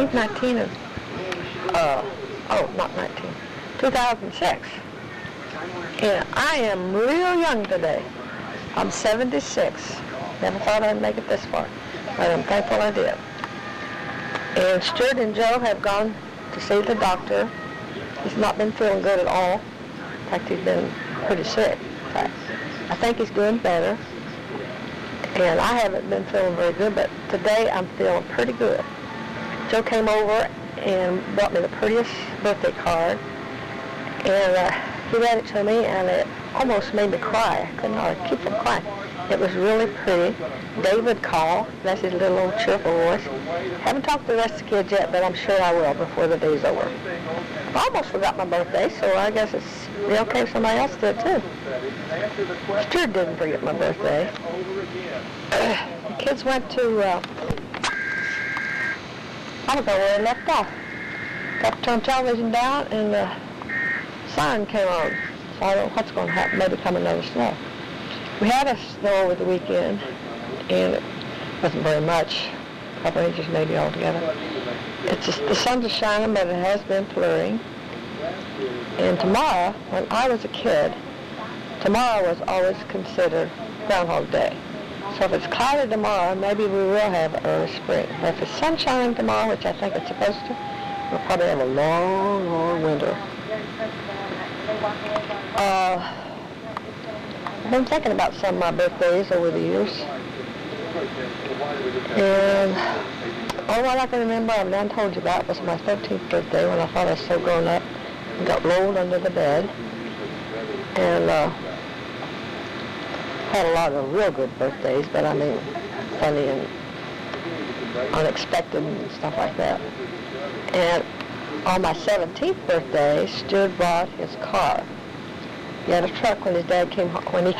think 19 of, not 19, 2006. And I am real young today. I'm 76. Never thought I'd make it this far, but I'm thankful I did. And Stuart and Joe have gone to see the doctor. He's not been feeling good at all. In fact, he's been pretty sick. In fact, I think he's doing better. And I haven't been feeling very good, but today I'm feeling pretty good. Joe came over and brought me the prettiest birthday card. And he read it to me, and it almost made me cry. I couldn't hardly keep from crying. It was really pretty. David called. That's his little old cheerful voice. Haven't talked to the rest of the kids yet, but I'm sure I will before the day's over. I almost forgot my birthday, so I guess it's be okay if somebody else did too. Stuart didn't forget my birthday. The kids went to, I don't know where they left off. Got to turn television down, and the sun came on. So I don't know what's going to happen. Maybe come another snow. We had a snow over the weekend, and it wasn't very much. A couple inches maybe altogether. It's just, the sun's shining, but it has been flurrying. And tomorrow, when I was a kid, tomorrow was always considered Groundhog Day. So if it's cloudy tomorrow, maybe we will have early spring. But if it's sunshine tomorrow, which I think it's supposed to, we'll probably have a long, long winter. I've been thinking about some of my birthdays over the years. And all I can remember, I've done told you about, was my 13th birthday when I thought I was so grown up and got rolled under the bed. And had a lot of real good birthdays, but I mean funny and unexpected and stuff like that. And on my 17th birthday, Stuart bought his car. He had a truck when his dad came home. When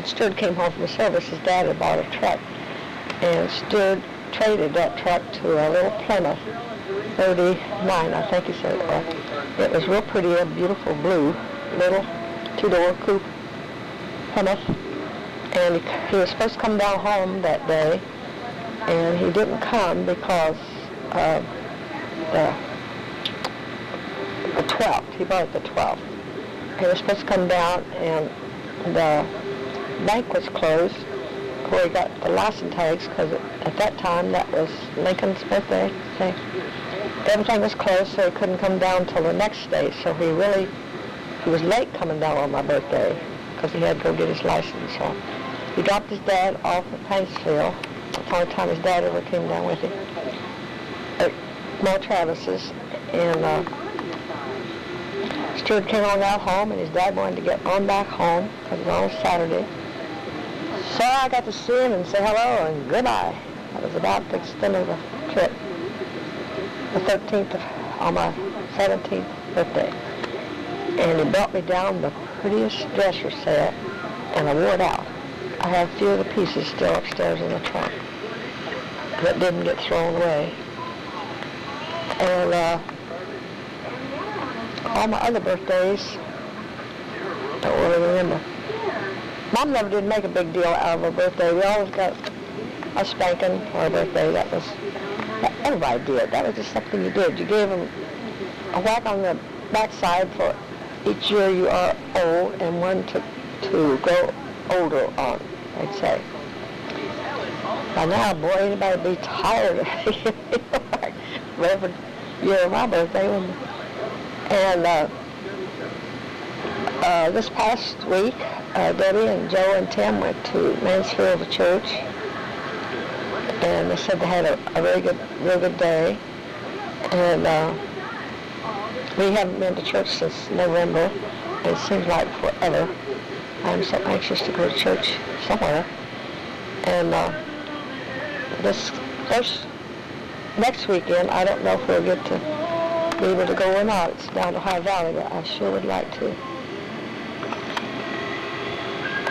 Stuart came home from service, his dad had bought a truck, and Stuart traded that truck to a little Plymouth 39, I think he said it was. It was real pretty, a beautiful blue, little two-door coupe Plymouth, and he was supposed to come down home that day, and he didn't come because of the 12th. He bought it the 12th. He was supposed to come down, and the bank was closed where he got the license tags, because at that time that was Lincoln's birthday. Everything was closed, so he couldn't come down till the next day. So he was late coming down on my birthday because he had to go get his license. So he dropped his dad off at Paintsville. That's the only time his dad ever came down with him. At Mo Travis's, and Stuart came on out home, and his dad wanted to get on back home because it was on Saturday. So I got to see him and say hello and goodbye. That was about the extent of the trip. The 13th on my 17th birthday. And he brought me down the prettiest dresser set, and I wore it out. I have a few of the pieces still upstairs in the trunk that didn't get thrown away. And all my other birthdays, don't really remember. Mom never did make a big deal out of her birthday. We always got a spanking for her birthday. Everybody did. That was just something you did. You gave them a whack on the backside for each year you are old, and one to grow older on, they'd say. By now, boy, anybody would be tired of it. Every year of my birthday. And this past week, Debbie and Joe and Tim went to Mansfield to church, and they said they had a real good day. And we haven't been to church since November, and it seems like forever. I'm so anxious to go to church somewhere. And next weekend, I don't know if we'll get to be able to go or not. It's down to High Valley, but I sure would like to.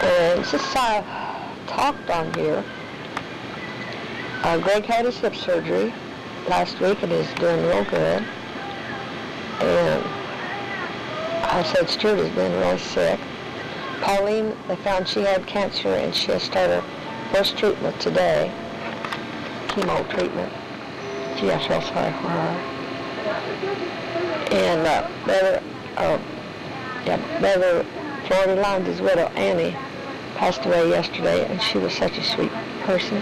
And since I talked on here, Greg had his hip surgery last week and is doing real good. And I said Stuart has been really sick. Pauline, they found she had cancer, and she has started first treatment today, chemo treatment. She gee, I feel sorry for her. And Brother Florida Lyons' widow, Annie, passed away yesterday, and she was such a sweet person.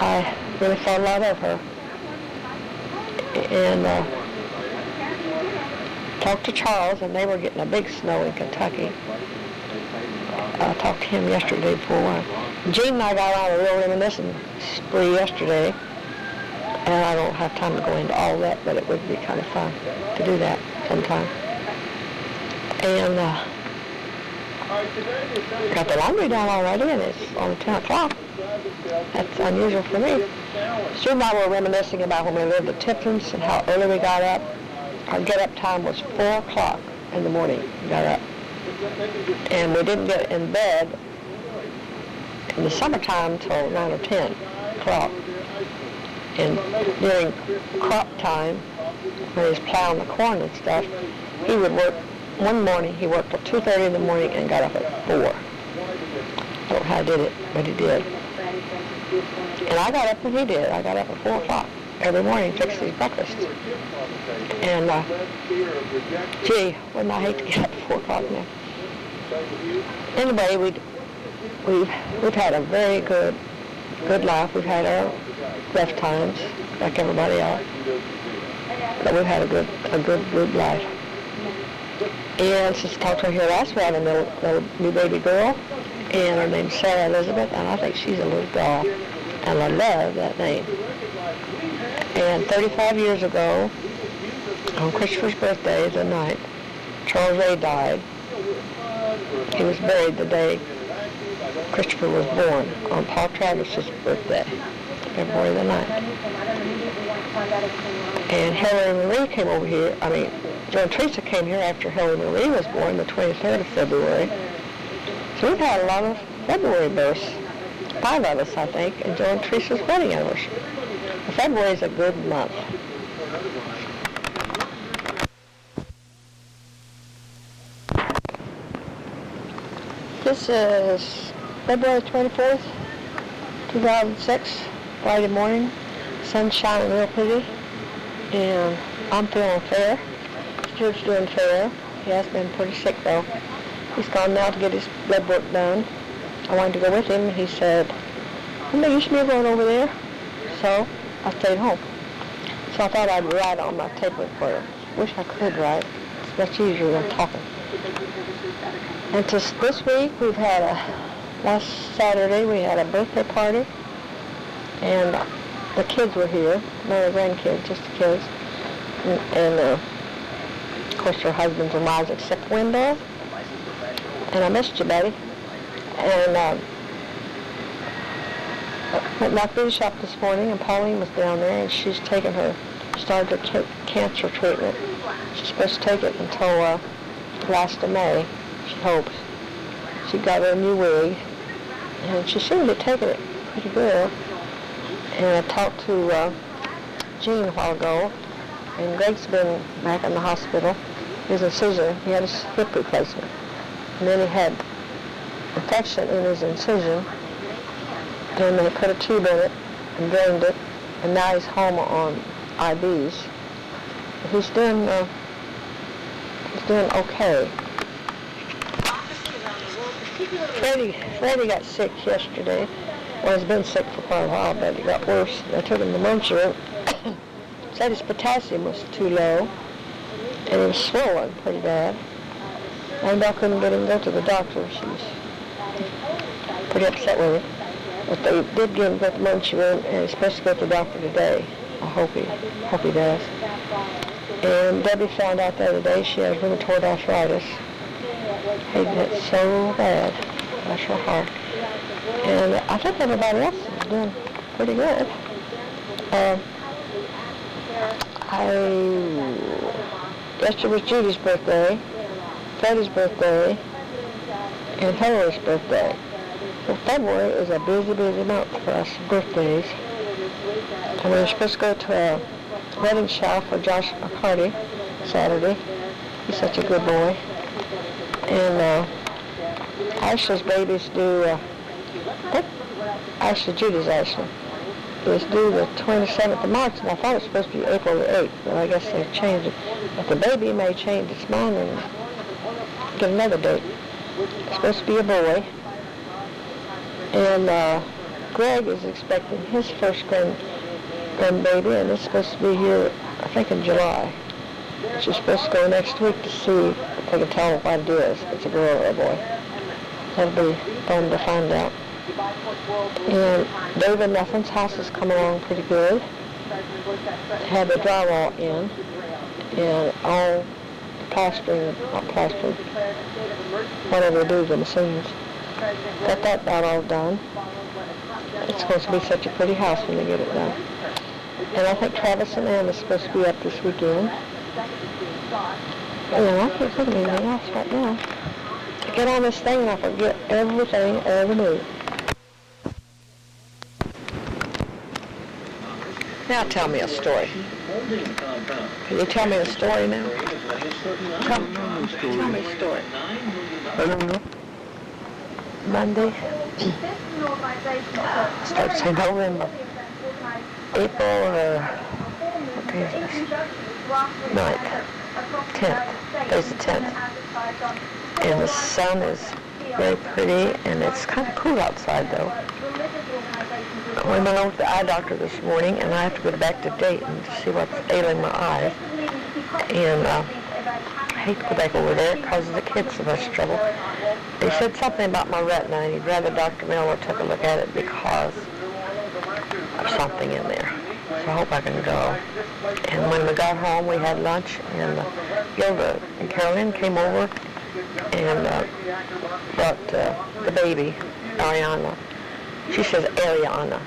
I really thought a lot of her. And talked to Charles, and they were getting a big snow in Kentucky. I talked to him yesterday before one. Gene and I got on a real reminiscing spree yesterday, and I don't have time to go into all that, but it would be kind of fun to do that sometime. And got the laundry done already, and it's only 10 o'clock. That's unusual for me. Stu and I were reminiscing about when we lived at Tipton's and how early we got up. Our get-up time was 4 o'clock in the morning. We got up. And we didn't get in bed in the summertime until 9 or 10 o'clock. And during crop time, when he was plowing the corn and stuff, he would work. One morning, he worked till 2:30 in the morning and got up at 4. I don't know how he did it, but he did. And I got up when he did. I got up at 4 o'clock every morning, fixed his breakfast. And, gee, wouldn't I hate to get up at 4 o'clock now? Anyway, we've had a very good life. We've had our rough times, like everybody else. But we've had a good life. And since I talked to her here last week, I had a little new baby girl, and her name's Sarah Elizabeth, and I think she's a little doll, and I love that name. And 35 years ago, on Christopher's birthday, the night, Charles Ray died. He was buried the day Christopher was born, on Paul Travis's birthday, February the 9th. And Hillary Marie came over here, Joe and Teresa came here after Hillary Marie was born, the 23rd of February. So we've had a lot of February births, 5 of us, I think, and Joe and Teresa's wedding anniversary. February is a good month. This is February 24th, 2006, Friday morning. Sun's shining real pretty, and I'm feeling fair. Stuart's doing fair. He has been pretty sick, though. He's gone now to get his blood work done. I wanted to go with him, and he said, "No use me going over there." So I stayed home. So I thought I'd write on my tape recorder. Wish I could write. It's much easier than talking. And this week we've had last Saturday we had a birthday party, and the kids were here. No grandkids, just the kids. And of course their husbands and wives, except Wendell. And I missed you, buddy. And went back to the shop this morning, and Pauline was down there, and she's taken started her cancer treatment. She's supposed to take it until last of May, she hopes. She got her a new wig, and she seemed to be taking it pretty good. And I talked to Gene a while ago, and Greg's been back in the hospital. His incision, he had his hip replacement. And then he had infection in his incision, and they put a tube in it and drained it, and now he's home on IVs. He's doing okay. Freddie got sick yesterday. Well, he's been sick for quite a while, but it got worse. They took him to Muncher. Said his potassium was too low, and he was swollen pretty bad. Annabelle couldn't get him to go to the doctor. She was pretty upset with him. But they did get him to the Muncher, and he's supposed to go to the doctor today. I hope he does. And Debbie found out the other day she has rheumatoid arthritis. Hated it so bad. Bless her heart. And I think everybody else is doing pretty good. Yesterday was Judy's birthday, Freddie's birthday, and Hillary's birthday. So February is a busy, busy month for us birthdays. And we were supposed to go to a wedding shower for Josh McCarty Saturday. He's such a good boy. And Ashley's baby's due, Judy's Ashley is due the 27th of March, and I thought it was supposed to be April the 8th, but I guess they changed it. But the baby may change its mind and get another date. It's supposed to be a boy. And Greg is expecting his first grandbaby, and it's supposed to be here, I think, in July. She's supposed to go next week to see if they can tell what it is, if it's a girl or a boy. That'll be fun to find out. And David and Ethan's house is coming along pretty good. Had the drywall in, and all plastering, not plastering, whatever they do to the machines. Got that about all done. It's supposed to be such a pretty house when they get it done. And I think Travis and Ann is supposed to be up this weekend. And I can't think of anything else right now. I get on this thing and I forget everything I ever knew. Now tell me a story. Can you tell me a story now? Tell me a story. I don't know. Monday. Starts in November. April, what day is this? 9th. 10th. Today's the 10th. And the sun is very pretty, and it's kind of cool outside, though. I went over to the eye doctor this morning, and I have to go back to Dayton to see what's ailing my eyes. And I hate to go back over there because the kids so much trouble. They said something about my retina, and he'd rather Dr. Miller took a look at it because of something in there. So I hope I can go. And when we got home, we had lunch, and Gilda and Carolyn came over and brought the baby, Ariana. She says Ariana.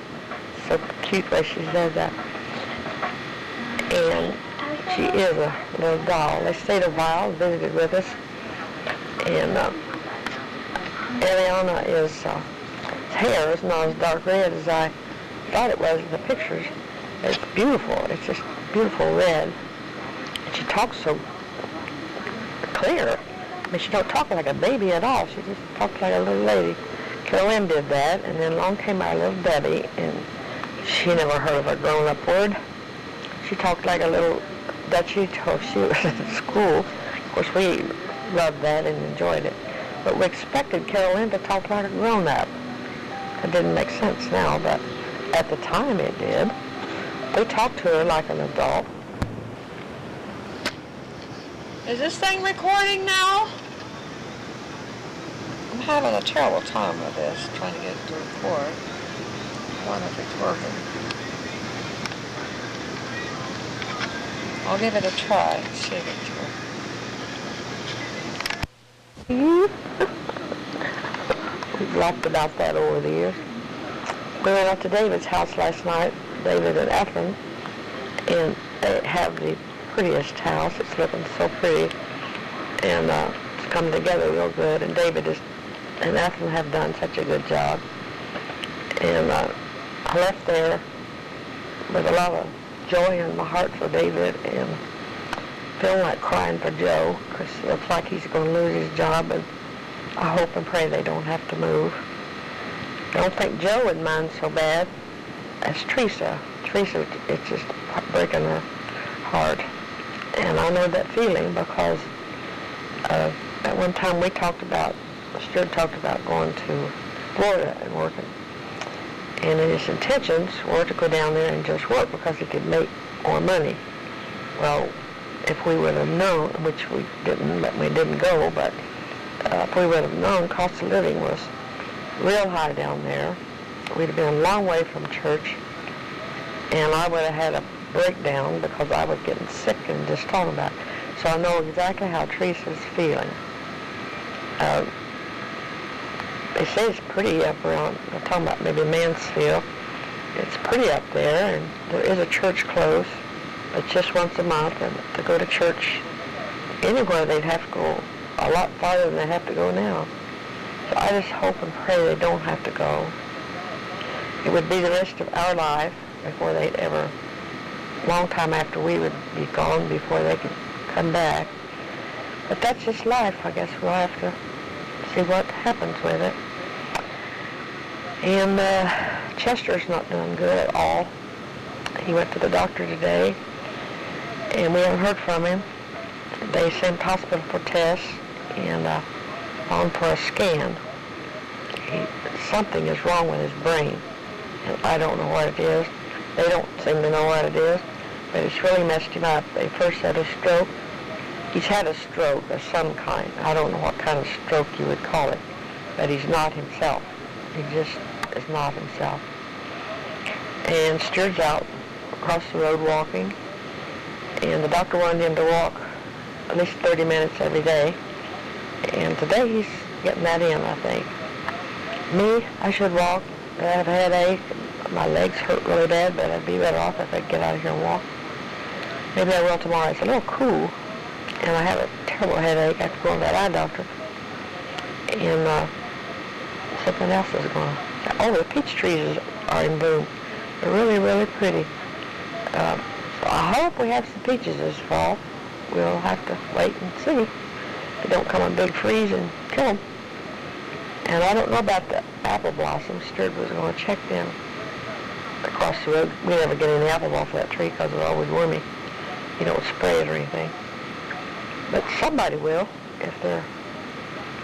So cute way she says that. And she is a little doll. They stayed a while, visited with us. And Ariana is, hair is not as dark red as I thought it was in the pictures. It's beautiful. It's just beautiful red. And she talks so clear. I mean, she don't talk like a baby at all. She just talks like a little lady. Carolyn did that, and then along came our little Debbie, and she never heard of a grown-up word. She talked like a little Dutchie till she was in school. Of course, we loved that and enjoyed it. But we expected Carolyn to talk like a grown-up. It didn't make sense now, but at the time it did. We talked to her like an adult. Is this thing recording now? I'm having a terrible time with this, trying to get it to record. I wonder if it's working. I'll give it a try, see if it's working. We've laughed about that over the years. We went up to David's house last night, David and Ethel, and they have the prettiest house. It's looking so pretty, and it's come together real good. And David and Ethel have done such a good job. And I left there with a lot of joy in my heart for David, and feeling like crying for Joe, because it looks like he's going to lose his job, and I hope and pray they don't have to move. I don't think Joe would mind so bad as Teresa. Teresa, it's just breaking her heart. And I know that feeling because at one time Stuart talked about going to Florida and working. And his intentions were to go down there and just work because he could make more money. Well, if we would have known, which we didn't go, but if we would have known cost of living was real high down there, we'd have been a long way from church, and I would have had a breakdown because I was getting sick and just talking about it. So I know exactly how Teresa's feeling. They say it's pretty up around, I'm talking about maybe Mansfield. It's pretty up there, and there is a church close. It's just once a month, and to go to church anywhere they'd have to go a lot farther than they have to go now. So I just hope and pray they don't have to go. It would be the rest of our life before they'd ever, long time after we would be gone before they could come back. But that's just life. I guess we'll have to see what happens with it. And Chester's not doing good at all. He went to the doctor today, and we haven't heard from him. They sent the hospital for tests and on for a scan. Something is wrong with his brain, and I don't know what it is. They don't seem to know what it is, but it's really messed him up. They first had a stroke. He's had a stroke of some kind. I don't know what kind of stroke you would call it, but he's not himself. He just is not himself. And Stuart's out across the road walking, and the doctor wanted him to walk at least 30 minutes every day, and today he's getting that in, I think. Me, I should walk. I have a headache. My legs hurt really bad, but I'd be better off if I could get out of here and walk. Maybe I will tomorrow. It's a little cool, and I have a terrible headache. I have to go to that eye doctor. And something else is going on. Oh, the peach trees are in bloom. They're really, really pretty. So I hope we have some peaches this fall. We'll have to wait and see. If they don't come a big freeze and kill them. And I don't know about the apple blossoms. Stuart was going to check them across the road. We never get any apples off that tree because it's always wormy. You don't spray it or anything. But somebody will if they're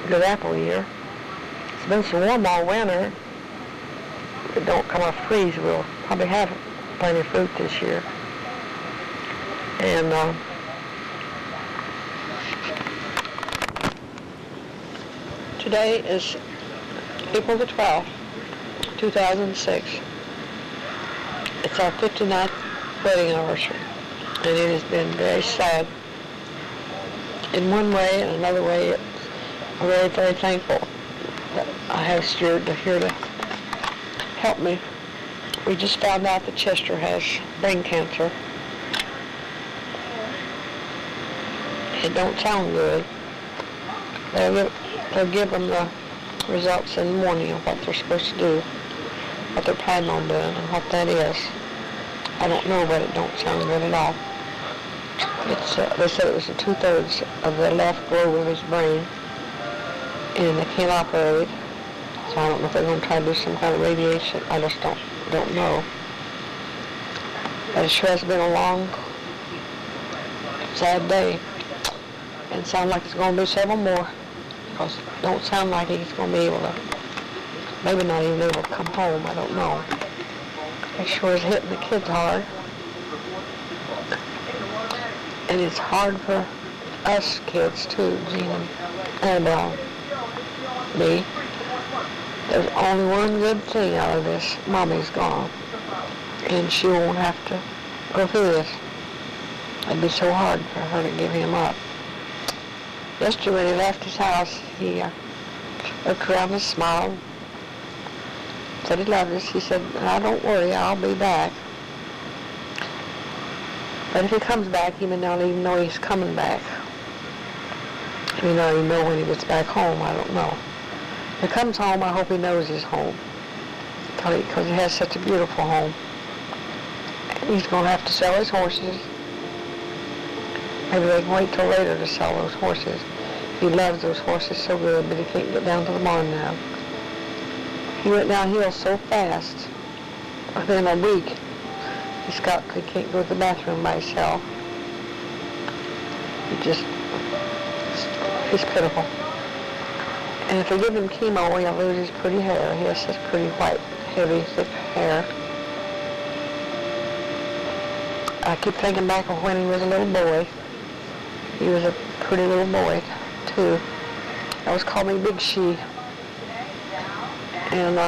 a good apple year. It's been so warm all winter. If it don't come off freeze, we'll probably have plenty of fruit this year. And today is April the 12th, 2006. It's our 59th wedding anniversary, and it has been very sad. In one way and another way, I'm very, very thankful that I have Stuart here to help me. We just found out that Chester has brain cancer. It don't sound good. They'll give them the results in the morning of what they're supposed to do, what they're planning on doing, and what that is. I don't know, but it don't sound good at all. It's they said it was 2/3 of the left lobe of his brain, and they can't operate. So I don't know if they're going to try to do some kind of radiation. I just don't know. But it sure has been a long, sad day, and it sounds like it's going to be several more. Because it don't sound like he's going to be able to, maybe not even able to come home, I don't know. It sure is hitting the kids hard. And it's hard for us kids too, Gene and me. There's only one good thing out of this. Mommy's gone. And she won't have to go through this. It'd be so hard for her to give him up. Yesterday when he left his house, he looked around and smiled, said he loved us. He said, "Now don't worry, I'll be back." But if he comes back, he may not even know he's coming back. He may not even know when he gets back home, I don't know. If he comes home, I hope he knows he's home, because he has such a beautiful home. And he's going to have to sell his horses. Maybe they can wait till later to sell those horses. He loves those horses so good, but he can't get down to the barn now. He went downhill so fast, within a week, he can't go to the bathroom by himself. He's pitiful. And if they give him chemo, he'll lose his pretty hair. He has such pretty white, heavy, thick hair. I keep thinking back of when he was a little boy. He was a pretty little boy, too. That was called me Big She. And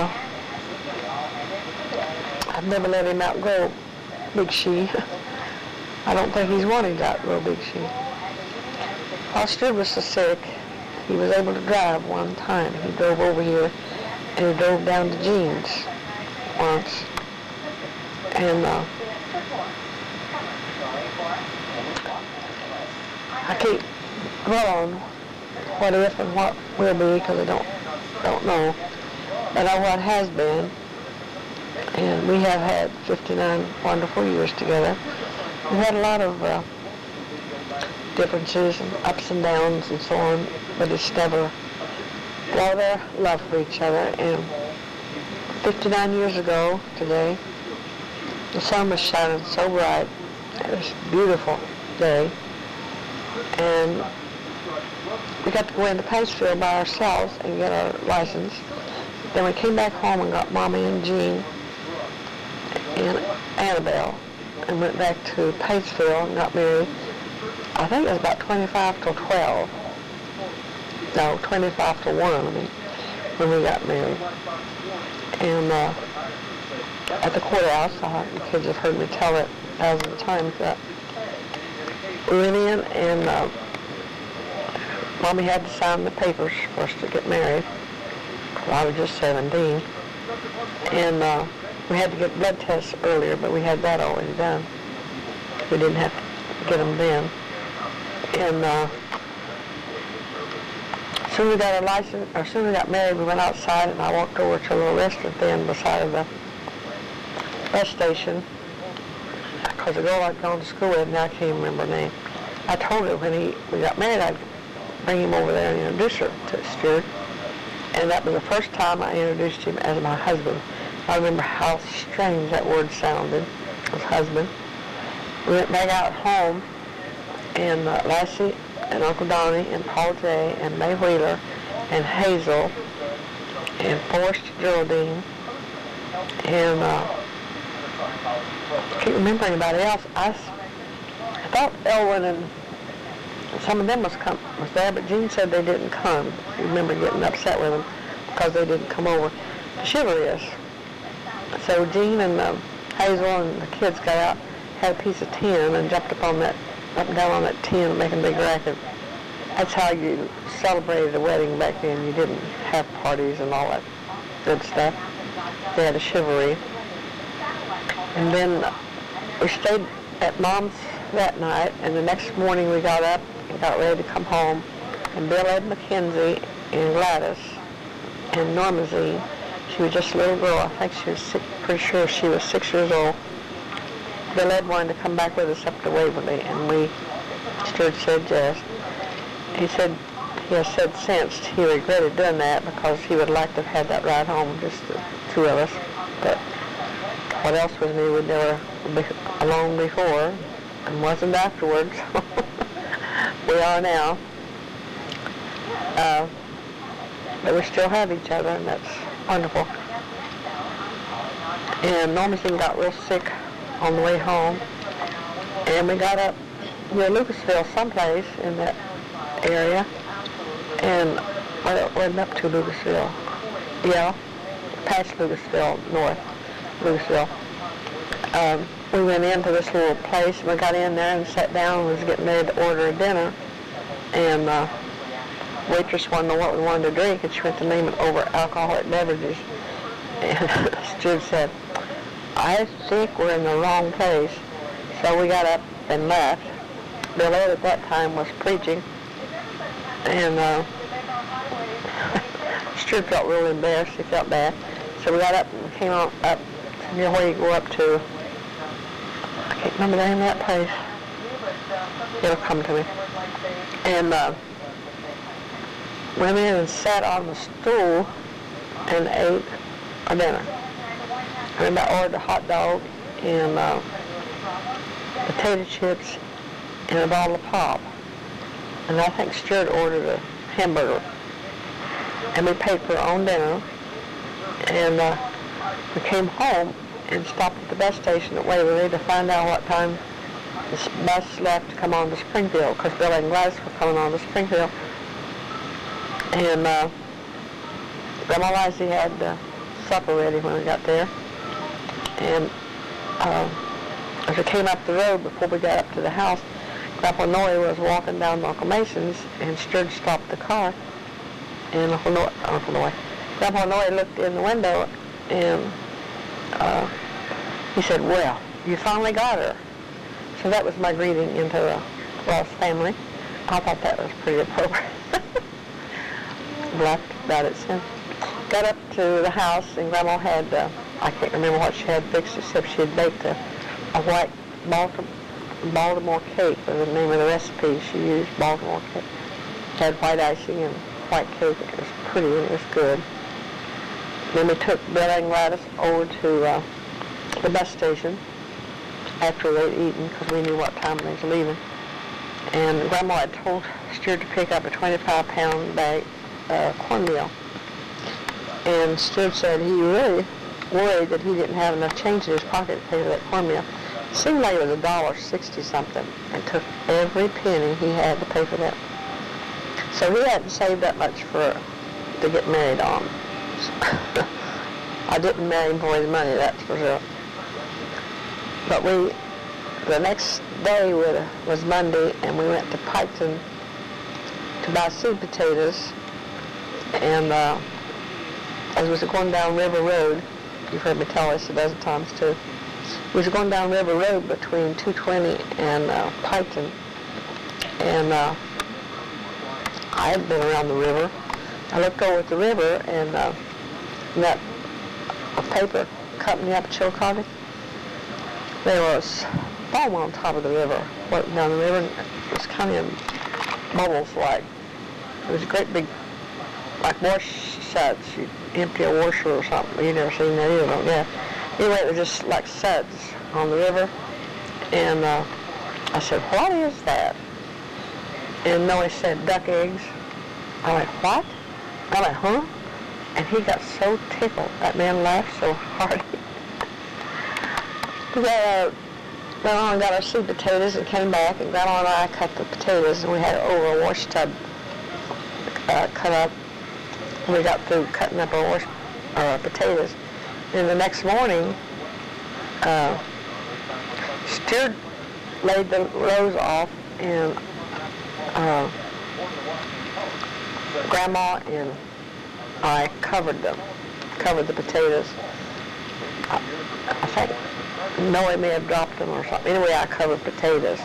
I've never let him outgrow Big She. I don't think he's wanting to outgrow Big She. While Stuart was so sick, he was able to drive one time. He drove over here, and he drove down to Jean's once. And I can't dwell on what if and what will be, because I don't know. But what has been, and we have had 59 wonderful years together. We've had a lot of differences and ups and downs and so on, but it's never a lot of love for each other, and 59 years ago today. The sun was shining so bright. It was a beautiful day. And we got to go into Pacefield by ourselves and get our license. Then we came back home and got Mommy and Jean and Annabelle and went back to Pacefield and got married. I think it was about 25 till 12. No, 25 to 1, I mean, when we got married. And at the courthouse, the kids have heard me tell it thousands of times, that we went in and Mommy had to sign the papers for us to get married. I was just 17. And we had to get blood tests earlier, but we had that already done. We didn't have to get them then. And as soon as we got our license, or as soon as we got married, we went outside and I walked over to a little restaurant then beside of the bus station. Because the girl I'd gone to school with, now I can't even remember her name. I told her when we got married, I'd bring him over there and introduce her to Stuart. And that was the first time I introduced him as my husband. I remember how strange that word sounded, as husband. We went back out home, and Lassie and Uncle Donnie and Paul J. and May Wheeler and Hazel and Forrest Geraldine and I can't remember anybody else. I thought Elwyn and some of them was there, but Jean said they didn't come. I remember getting upset with them because they didn't come over to chivalry us. So Jean and Hazel and the kids got out, had a piece of tin and jumped up and down on that tin and making a big racket. That's how you celebrated a wedding back then. You didn't have parties and all that good stuff. They had a chivalry. And then we stayed at Mom's that night, and the next morning we got up and got ready to come home, and Bill Ed McKenzie and Gladys and Norma Z, she was just a little girl. I think she was pretty sure she was 6 years old. Bill Ed wanted to come back with us up to Waverly, and Stuart said yes. He has said since he regretted doing that because he would like to have had that ride home, just the two of us. But what else was new? We'd never been alone before and wasn't afterwards. We are now. But we still have each other, and that's wonderful. And Norma Jean got real sick on the way home, and we got up near Lucasville someplace in that area, and I went up to Lucasville. Yeah, past Lucasville, north Lucasville. We went into this little place, and we got in there and sat down and was getting ready to order a dinner, and waitress wanted to know what we wanted to drink, and she went to name it over alcoholic beverages. And Stuart said, I think we're in the wrong place. So we got up and left. Bill Ed at that time was preaching, and Stuart felt really embarrassed. He felt bad. So we got up and came on up near where you go up to, I can't remember the name of that place. It'll come to me. And went in and sat on the stool and ate our dinner. And I ordered a hot dog and potato chips and a bottle of pop. And I think Stuart ordered a hamburger. And we paid for our own dinner. And we came home and stopped at the bus station at Waverly to find out what time this bus left to come on to Springfield, because Bill and Gladys were coming on to Springfield. And Grandma Lassie had supper ready when we got there. And as we came up the road before we got up to the house, Grandpa Noe was walking down Uncle Mason's, and Stuart stopped the car. And Grandpa Noe looked in the window, and he said, well, you finally got her. So that was my greeting into the Ross family. I thought that was pretty appropriate. Laughed about it since. Got up to the house, and Grandma had, I can't remember what she had fixed, except she had baked a white Baltimore cake was the name of the recipe. She used Baltimore cake. Had white icing and white cake. It was pretty and it was good. Then we took Bella and Gladys over to the bus station after they'd eaten because we knew what time they was leaving. And Grandma had told Stuart to pick up a 25-pound bag of cornmeal. And Stuart said he really worried that he didn't have enough change in his pocket to pay for that cornmeal. It seemed like it was $1.60 something, and took every penny he had to pay for that. So he hadn't saved that much to get married on. I didn't marry him for his money, that's for sure. But the next day was Monday, and we went to Piketon to buy sweet potatoes. And as we was going down River Road, you've heard me tell this a dozen times too, we was going down River Road between 220 and Piketon. And I had been around the river. I looked over at the river and met a paper company up at Chillicothe. There was foam on top of the river, floating down the river, and it was kind of in bubbles like. It was a great big, like wash suds. You'd empty a washer or something. You've never seen that either, yeah. Anyway, it was just like suds on the river. And I said, what is that? And Noe said, duck eggs. I went, what? I went, huh? And he got so tickled. That man laughed so hard. We went on and got our sweet potatoes and came back, and Grandma and I cut the potatoes, and we had it over a wash tub cut up. We got through cutting up our potatoes. And the next morning, Stuart laid the rows off, and Grandma and I covered the potatoes. I think Noe may have dropped them or something. Anyway, I covered potatoes.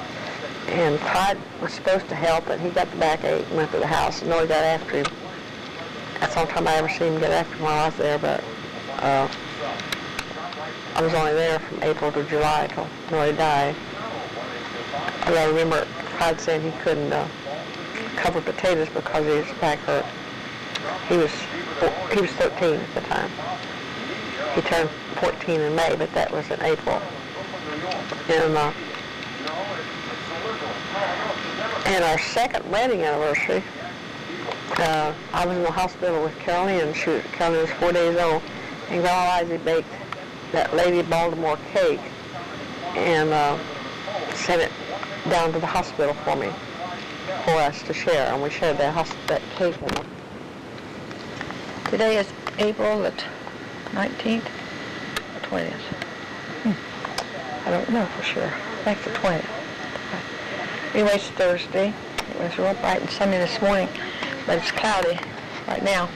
And Clyde was supposed to help, and he got the backache and went to the house, and Noe got after him. That's the only time I ever seen him get after him while I was there, but I was only there from April to July till Noe died. I remember Clyde saying he couldn't cover potatoes because his back hurt. He was 13 at the time. He turned 14 in May, but that was in April. And our second wedding anniversary, I was in the hospital with Carolyn. Carolyn was 4 days old, and Grandma Lizzie baked that Lady Baltimore cake and sent it down to the hospital for me, for us to share, and we shared that cake with them. Today is April the 19th or 20th. I don't know for sure. I think the 20th. Anyway, it's Thursday. It was real bright and sunny this morning, but it's cloudy right now.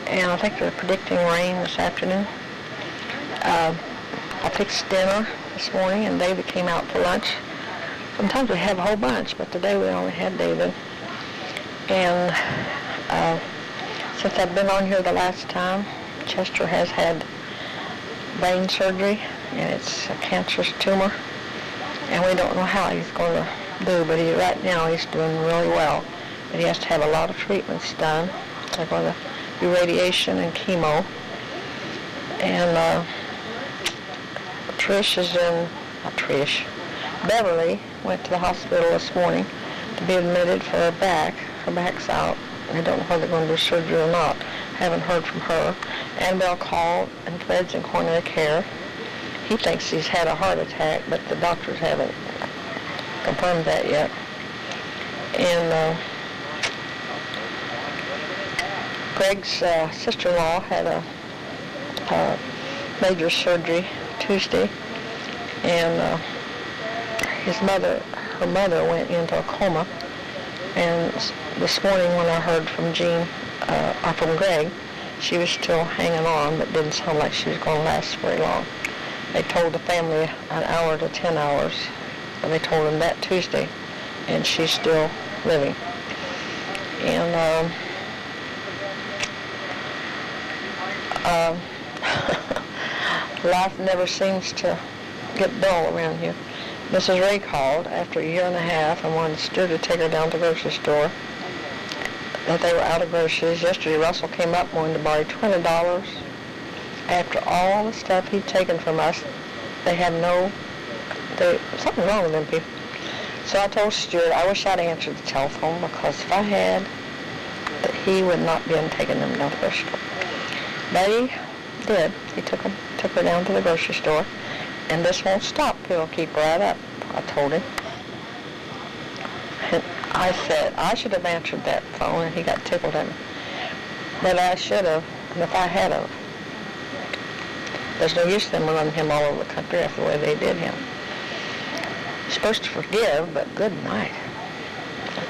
And I think they're predicting rain this afternoon. I fixed dinner this morning, and David came out for lunch. Sometimes we have a whole bunch, but today we only had David. And since I've been on here the last time, Chester has had brain surgery, and it's a cancerous tumor. And we don't know how he's going to do, but right now he's doing really well. But he has to have a lot of treatments done. They're going to do radiation and chemo. And Beverly went to the hospital this morning to be admitted for her back. Her back's out. I don't know whether they're going to do surgery or not. Haven't heard from her. Annabelle called and Threads in coronary care. He thinks he's had a heart attack, but the doctors haven't confirmed that yet. And Greg's sister-in-law had a major surgery Tuesday, and her mother went into a coma. And this morning when I heard from from Greg, she was still hanging on, but didn't sound like she was going to last very long. They told the family an hour to 10 hours, and they told them that Tuesday, and she's still living. And life never seems to get dull around here. Mrs. Ray called after a year and a half and wanted Stu to take her down to the grocery store, that they were out of groceries. Yesterday Russell came up wanting to borrow $20 after all the stuff he'd taken from us, something wrong with them people. So I told Stuart I wish I'd answered the telephone, because if I had, that he would not been taking them down to the grocery store. But he did. He took her down to the grocery store, and this won't stop. He'll keep right up, I told him. And I said I should have answered that phone, and he got tickled at me. But I should have, and if I had of. There's no use in them running him all over the country after the way they did him. You're supposed to forgive, but good night.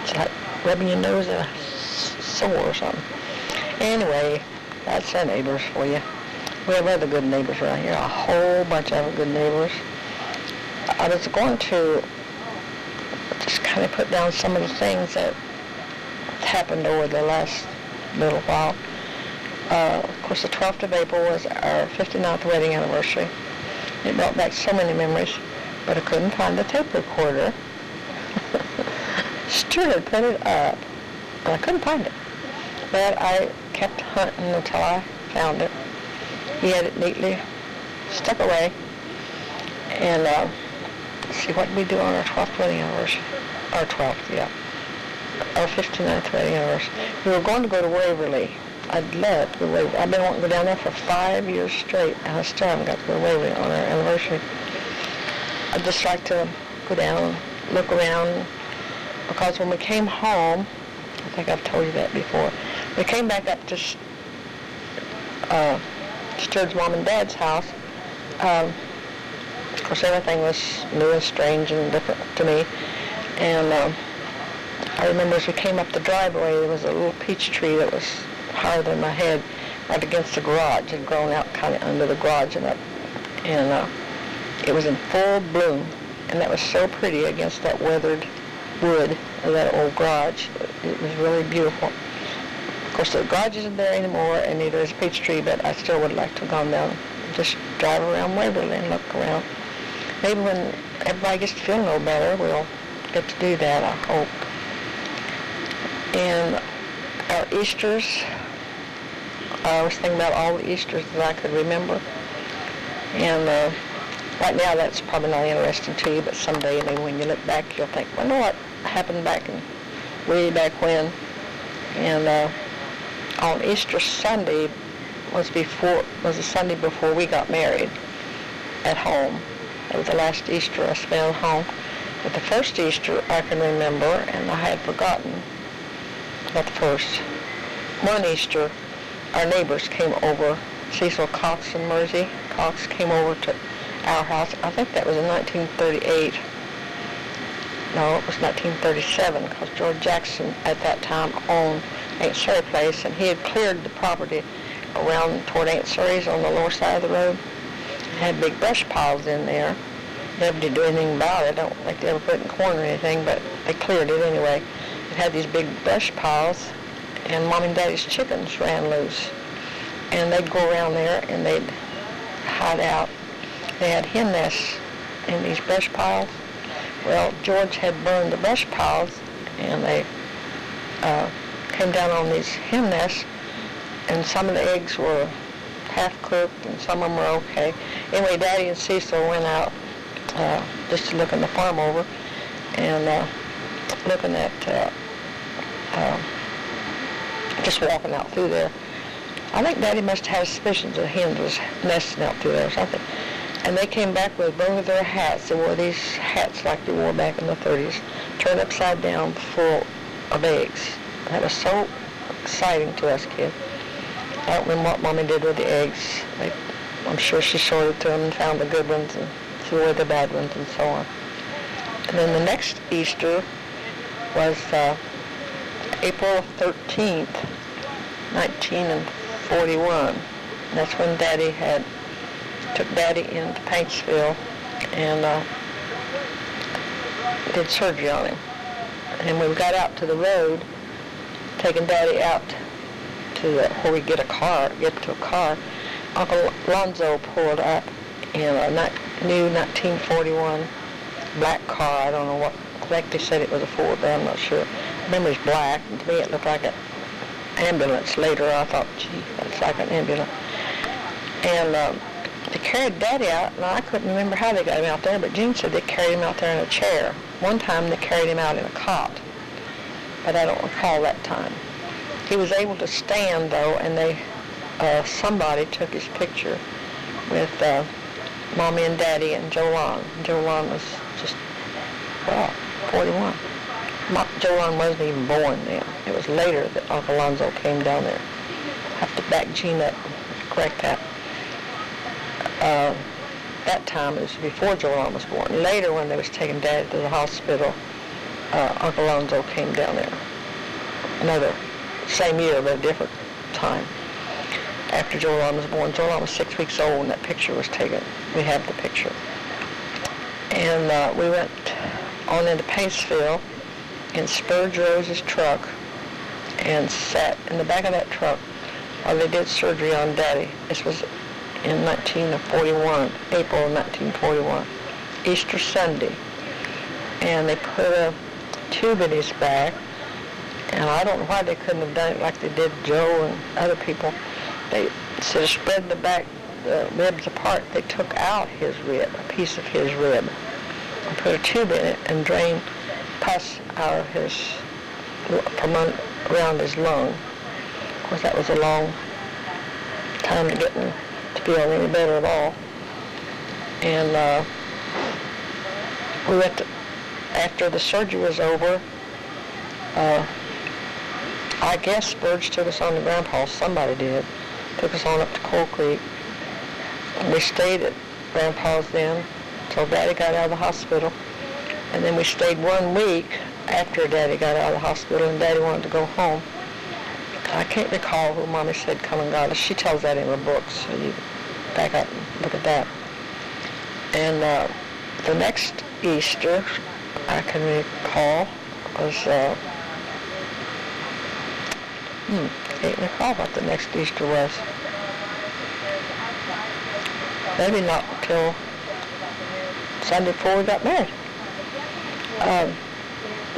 It's like rubbing your nose in a sore or something. Anyway, that's our neighbors for you. We have other good neighbors around here, a whole bunch of other good neighbors. I was going to just kind of put down some of the things that happened over the last little while. Of course, the 12th of April was our 59th wedding anniversary. It brought back so many memories, but I couldn't find the tape recorder. Stuart had put it up, and I couldn't find it. But I kept hunting until I found it. He had it neatly stuck away. And let's see, what did we do on our 12th wedding anniversary? Our 12th, yeah. Our 59th wedding anniversary. We were going to go to Waverly. I'd love to go to Waverly. I've been wanting to go down there for 5 years straight, and I still haven't got to go to Waverly on our anniversary. I'd just like to go down, look around, because when we came home, I think I've told you that before, we came back up to Stuart's mom and dad's house. Of course, everything was new and strange and different to me. And I remember as we came up the driveway, there was a little peach tree that was higher than my head, right against the garage. It had grown out kind of under the garage and up. And it was in full bloom. And that was so pretty against that weathered wood of that old garage. It was really beautiful. Of course, the garage isn't there anymore, and neither is a peach tree, but I still would like to have gone down and just drive around Waverly and look around. Maybe when everybody gets to feel no better, we'll get to do that, I hope. And our Easters, I was thinking about all the Easters that I could remember. And right now that's probably not interesting to you, but someday maybe when you look back, you'll think, wonder what happened way back when. And on Easter Sunday was the Sunday before we got married at home. That was the last Easter I spent at home. But the first Easter I can remember, and I had forgotten, not the first. One Easter, our neighbors came over. Cecil Cox and Mersey Cox came over to our house. I think that was in 1938. No, it was 1937, because George Jackson at that time owned Aunt Surrey Place, and he had cleared the property around toward Aunt Surrey's on the lower side of the road. It had big brush piles in there. Never did do anything about it. I don't think they ever put it in corn or anything, but they cleared it anyway. It had these big brush piles, and Mom and Daddy's chickens ran loose. And they'd go around there and they'd hide out. They had hen nests in these brush piles. Well, George had burned the brush piles, and they came down on these hen nests, and some of the eggs were half cooked and some of them were okay. Anyway, Daddy and Cecil went out just to look in the farm over, and looking at, just walking out through there. I think Daddy must have suspicions that hens was nesting out through there or something. And they came back with both of their hats. They wore these hats like they wore back in the 30s, turned upside down, full of eggs. That was so exciting to us kids. I don't remember what Mommy did with the eggs. I'm sure she sorted through them and found the good ones and threw away the bad ones and so on. And then the next Easter was April 13th, 1941. And that's when Daddy took Daddy into Paintsville and did surgery on him. And when we got out to the road, taking Daddy out to where we get to a car, Uncle Lonzo pulled up in a new 1941 black car. I don't know what, I think they said it was a Ford, but I'm not sure. I remember it's black, and to me it looked like an ambulance. Later I thought, gee, that's like an ambulance. And they carried Daddy out, and I couldn't remember how they got him out there, but Gene said they carried him out there in a chair. One time they carried him out in a cot, but I don't recall that time. He was able to stand, though, and somebody took his picture with Mommy and Daddy and Joe Lon. Joe Lon was just, 41. Joe Lon wasn't even born then. It was later that Uncle Lonzo came down there. I have to back Gene up and correct that. That time, it was before Joe Lon was born. Later, when they was taking Daddy to the hospital, Uncle Lonzo came down there. Same year, but a different time. After Joe Lon was born. Joe Lon was 6 weeks old when that picture was taken. We have the picture. And we went on into Paintsville in Spurge Rose's truck and sat in the back of that truck while they did surgery on Daddy. This was in 1941, April of 1941, Easter Sunday. And they put a tube in his back, and I don't know why they couldn't have done it like they did Joe and other people. They, instead of spreading the ribs apart, they took out his rib, a piece of his rib, and put a tube in it and drained pus out of from around his lung. Of course, that was a long time to get him to feel any better at all. And we went to, after the surgery was over, I guess Spurge took us on to Grandpa's. Somebody did. Took us on up to Coal Creek. And we stayed at Grandpa's then until Daddy got out of the hospital. And then we stayed 1 week after Daddy got out of the hospital, and Daddy wanted to go home. I can't recall who Mommy said come and got us. She tells that in her books, so you back up and look at that. And the next Easter, I can recall, was, I can't recall what the next Easter was. Maybe not until Sunday before we got married.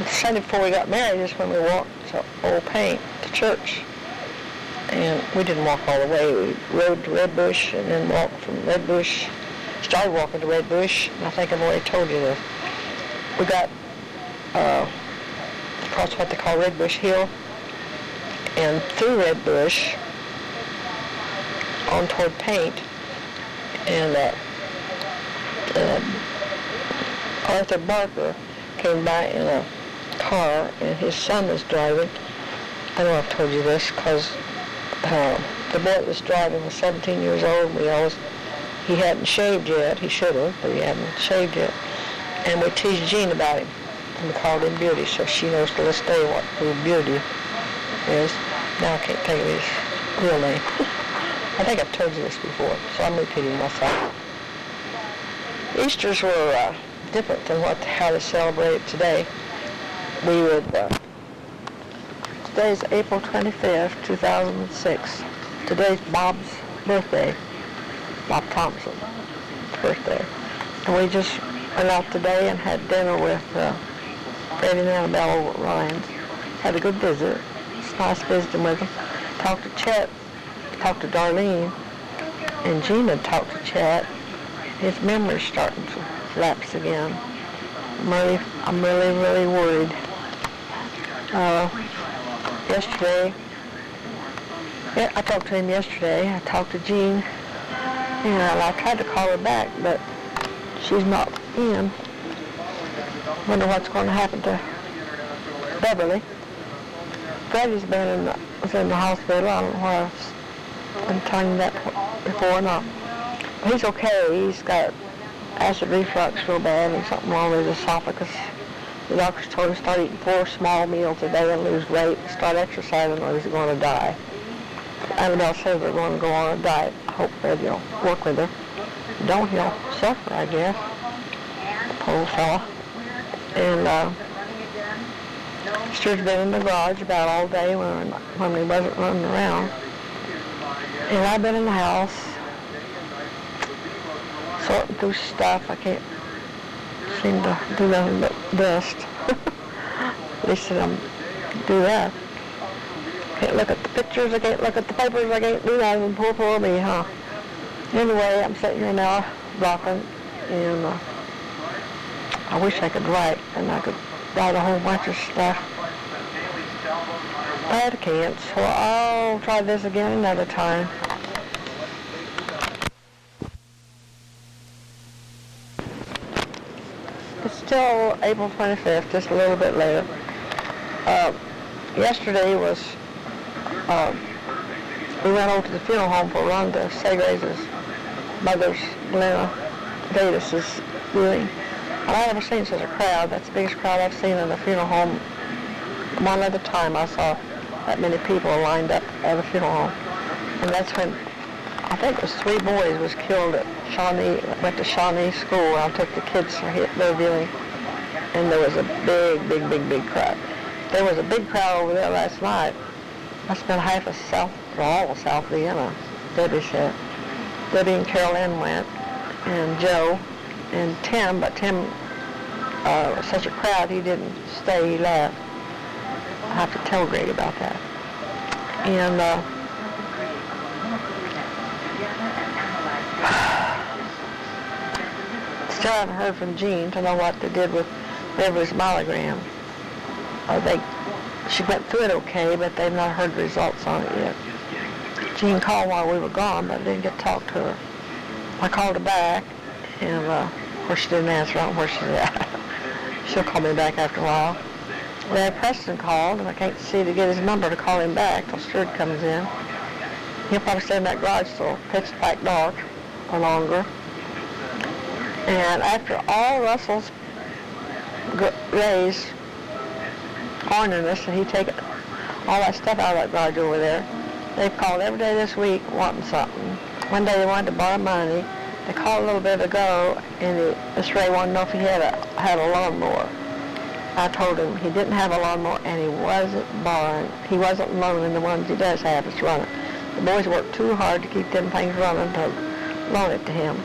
Sunday before we got married is when we walked to Old Paint to church. And we didn't walk all the way. We rode to Red Bush and then walked from Red Bush, started walking to Red Bush, and I think I've already told you this. We got across what they call Red Bush Hill and through Red Bush on toward Paint. And Arthur Barker came by in a car, and his son was driving. I know I've told you this because the boy that was driving was 17 years old. He hadn't shaved yet. He should have, but he hadn't shaved yet. And we teased Jean about him, and we called him Beauty, so she knows to this day who Beauty is. Now I can't think of his real name. I think I've told you this before, so I'm repeating myself. Easters were different than how they celebrate today. We would, today's April 25th, 2006. Today's Bob's birthday, Bob Thompson's birthday. And we just went out today and had dinner with Freddie and Annabelle over at Ryan's. Had a good visit. It's nice visiting with them. Talked to Chet, talked to Darlene, and Gene had talked to Chet. His memory's starting to lapse again. I'm really worried. Yesterday, I talked to him yesterday. I talked to Jean, and I tried to call her back, but she's not in. Wonder what's going to happen to Beverly. Freddie's was in the hospital. I don't know why I've been telling you that before or not. He's okay. He's got acid reflux real bad and something wrong with his esophagus. The doctors told him to start eating 4 small meals a day and lose weight, start exercising, or he's going to die. Annabelle says they're going to go on a diet. I hope Fred will work with her. Don't he'll suffer, I guess. Poor fella. And Stuart's been in the garage about all day when he wasn't running around. And I've been in the house sorting through stuff. I can't seem to do nothing but dust. At least I do that. Can't look at the pictures, I can't look at the papers, I can't do that, and poor me, huh? Anyway, I'm sitting there now rocking, and I wish I could write, and I could write a whole bunch of stuff. But I can't, so I'll try this again another time. It's still April 25th, just a little bit later. Yesterday was, we went over to the funeral home for Rhonda Segres' mother's, Glenna Davis's viewing. And I never seen such a crowd. That's the biggest crowd I've seen in a funeral home. One other time I saw that many people lined up at a funeral home. And that's when, I think it was 3 boys was killed at Shawnee, went to Shawnee School. I took the kids for their viewing. And there was a big crowd. There was a big crowd over there last night. Must have been half of all of South Vienna, Debbie said. Debbie and Carol Ann went, and Joe, and Tim, but Tim was such a crowd he didn't stay, he left. I have to tell Greg about that. And still haven't heard from Jean to know what they did with Beverly's myelogram. She went through it okay, but they've not heard the results on it yet. Jean called while we were gone, but I didn't get to talk to her. I called her back, and of course she didn't answer. I don't know where she's at. She'll call me back after a while. Then Preston called, and I can't see to get his number to call him back till Stuart comes in. He'll probably stay in that garage till pitch black dark or longer. And after all Russell's Ray's orneriness, and he take all that stuff out of that garage over there, they've called every day this week wanting something. One day they wanted to borrow money. They called a little bit ago, and Miss Ray wanted to know if he had a lawnmower. I told him he didn't have a lawnmower, and he wasn't borrowing. He wasn't loaning the ones he does have. It's running. The boys worked too hard to keep them things running to loan it to him.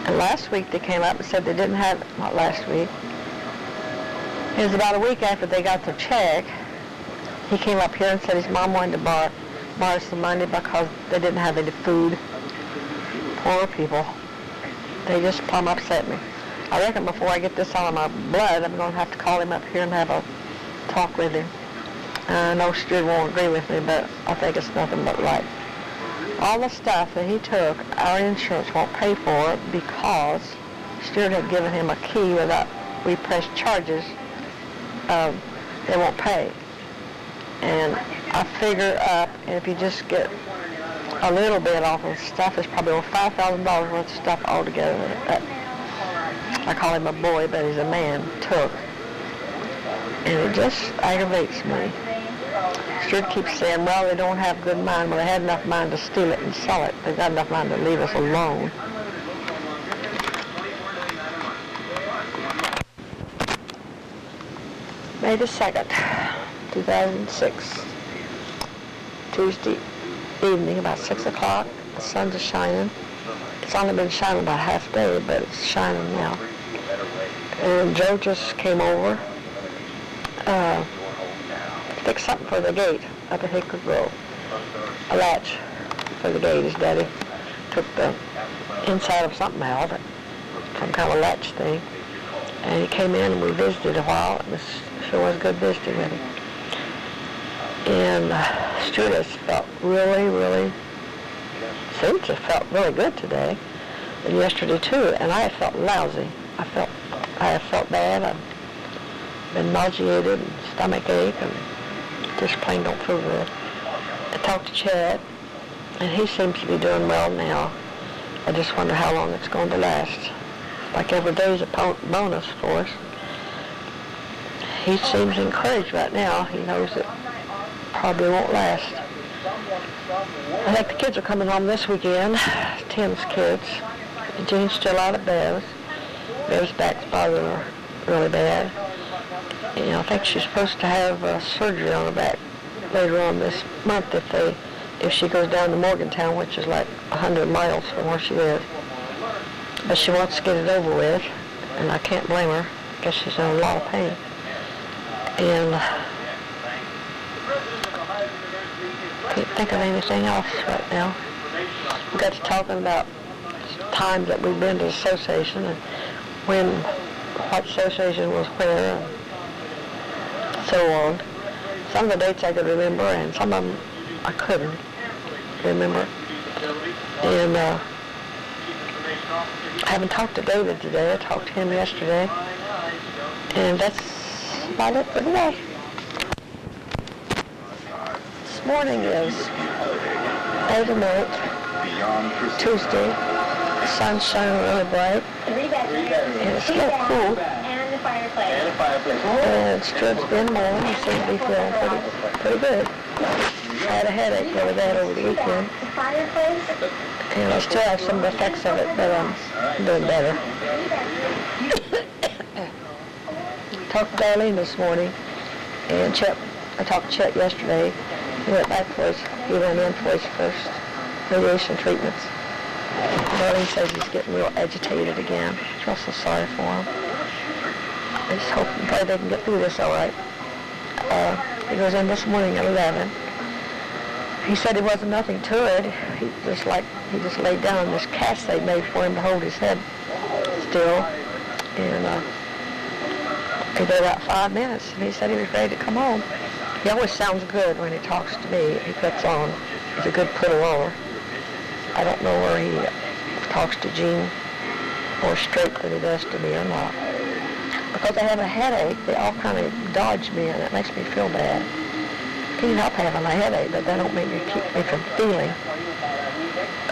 And last week they came up and said they didn't have it. Not last week. It was about a week after they got their check. He came up here and said his mom wanted to borrow some money because they didn't have any food. Poor people. They just plumb upset me. I reckon before I get this out of my blood, I'm going to have to call him up here and have a talk with him. I know Stuart won't agree with me, but I think it's nothing but right. All the stuff that he took, our insurance won't pay for because Stuart had given him a key without we press charges. They won't pay. And I figure up, and if you just get a little bit off of stuff, it's probably over $5,000 worth of stuff altogether that I call him a boy, but he's a man, took. And it just aggravates me. Stuart keeps saying, well, they don't have good mind. Well, they had enough mind to steal it and sell it. They've got enough mind to leave us alone. May the 2nd, 2006, Tuesday evening, about 6 o'clock. The sun's shining. It's only been shining about half day, but it's shining now. And Joe just came over to fix something for the gate up at Hickory Grove. A latch for the gate. His daddy took the inside of something out, some kind of latch thing. And he came in and we visited a while. It sure was good visiting with him. And Stuart has felt really, seems to have felt really good today. And yesterday too. And I have felt lousy. I have felt bad. I've been nauseated and stomach ache and just plain don't feel good. I talked to Chad, and he seems to be doing well now. I just wonder how long it's going to last. Like every day is a bonus for us. He seems encouraged right now. He knows it probably won't last. I think the kids are coming home this weekend, Tim's kids. Jean's still out of bed. Bev's back's bothering her really bad. And I think she's supposed to have surgery on her back later on this month if she goes down to Morgantown, which is like 100 miles from where she lives. But she wants to get it over with, and I can't blame her. I guess she's in a lot of pain. And can't think of anything else right now. we got to talking about times that we've been to the association and what association was where and so on. Some of the dates I could remember and some of them I couldn't remember. And I haven't talked to David today. I talked to him yesterday. And that's about it for today. This morning is 8th of March, Tuesday. The sun's shining really bright. And it's a little cool. And Stuart's been more. He seems to be feeling pretty good. I had a headache really bad over the weekend. And I still have some effects of it, but I'm doing better. Talked to Darlene this morning, and Chet, I talked to Chet yesterday. He went in for his first radiation treatments. Darlene says he's getting real agitated again. I feel so sorry for him. I just hope and pray they can get through this all right. He goes in this morning at 11. He said there wasn't nothing to it. He just laid down in this cast they made for him to hold his head still. And he did about 5 minutes, and he said he was ready to come home. He always sounds good when he talks to me. He puts on. He's a good putter-roller. I don't know where he talks to Jean more straight than he does to me or not. Because I have a headache, they all kind of dodge me, and it makes me feel bad. Can't help having a headache, but that don't make me keep me from feeling.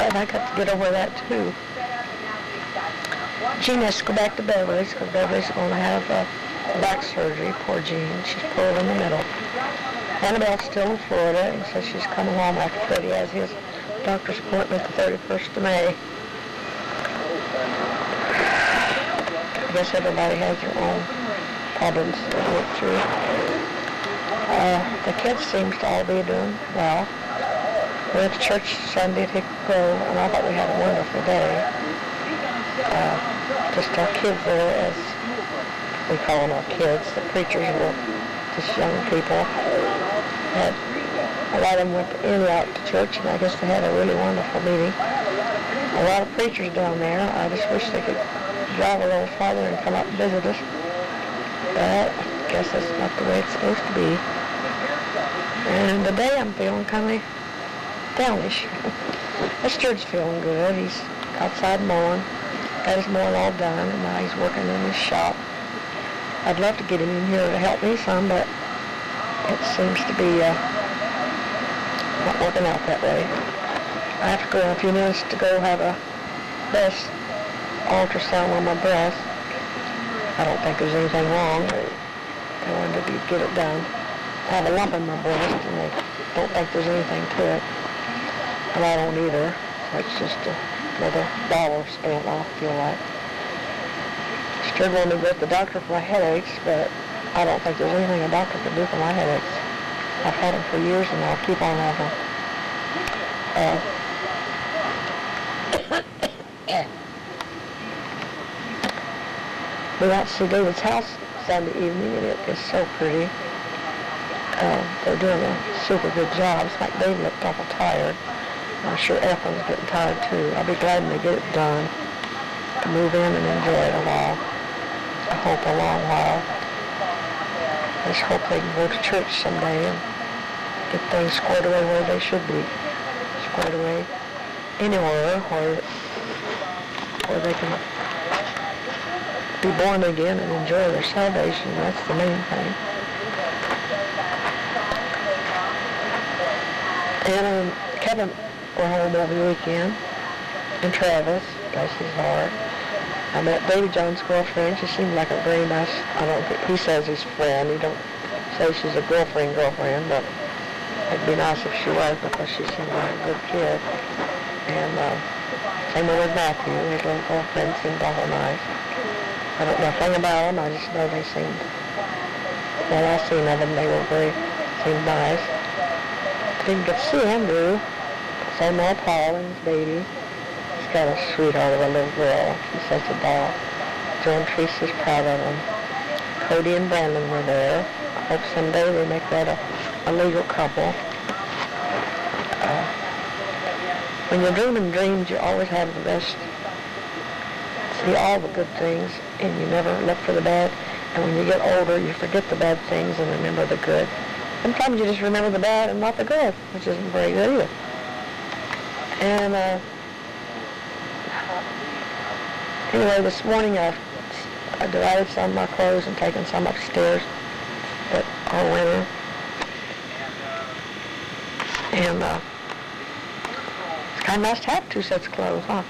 And I got to get over that too. Jean has to go back to Beverly's because Beverly's going to have back surgery. Poor Jean. She's pulled in the middle. Annabelle's still in Florida and says she's coming home after Freddie has his doctor's appointment the 31st of May. I guess everybody has their own problems to work through. The kids seem to all be doing well. We went to church Sunday at Hickory Grove, and I thought we had a wonderful day. Just our kids there, as we call them our kids. The preachers were just young people. A lot of them went in and out to church, and I guess they had a really wonderful meeting. A lot of preachers down there. I just wish they could drive a little farther and come up and visit us. But I guess that's not the way it's supposed to be. And today I'm feeling kind of downish. Stuart's feeling good. He's outside mowing. Got his mowing all done, and now he's working in his shop. I'd love to get him in here to help me some, but it seems to be not working out that way. I have to go in a few minutes to go have a breast ultrasound on my breast. I don't think there's anything wrong, but they wanted to get it done. I have a lump in my breast, and they don't think there's anything to it. And I don't either. So it's just another ball of spent, I feel like. Stuart wanted to go to the doctor for my headaches, but I don't think there's anything a doctor can do for my headaches. I've had them for years, and I'll keep on having them. We went to see David's house Sunday evening, and it is so pretty. They're doing a super good job. It's like David looked awful tired. I'm sure Ethel's getting tired too. I'll be glad when they get it done to move in and enjoy it a while. I hope a long while. I just hope they can go to church someday and get things squared away where they should be. Squared away anywhere where they can be born again and enjoy their salvation. That's the main thing. And Kevin were home over the weekend, and Travis, bless his heart. I met David John's girlfriend. She seemed like a very nice, he says his friend. He don't say she's a girlfriend, but it'd be nice if she was, because she seemed like a good kid. And same with Matthew, his little girlfriend seemed awful nice. I don't know anything about them, I just know they seemed, when I seen of them, they seemed nice. Didn't get to see Andrew. Saw more Paul and his baby. He's got a sweetheart of a little girl. She's such a doll. Joe and Teresa's proud of him. Cody and Brandon were there. I hope someday they make that a legal couple. When you're dreaming dreams, you always have the best. See all the good things, and you never look for the bad. And when you get older, you forget the bad things and remember the good. Sometimes you just remember the bad and not the good, which isn't very good either. And anyway, this morning I divided some of my clothes and taken some upstairs that are winter. And it's kind of nice to have two sets of clothes, huh?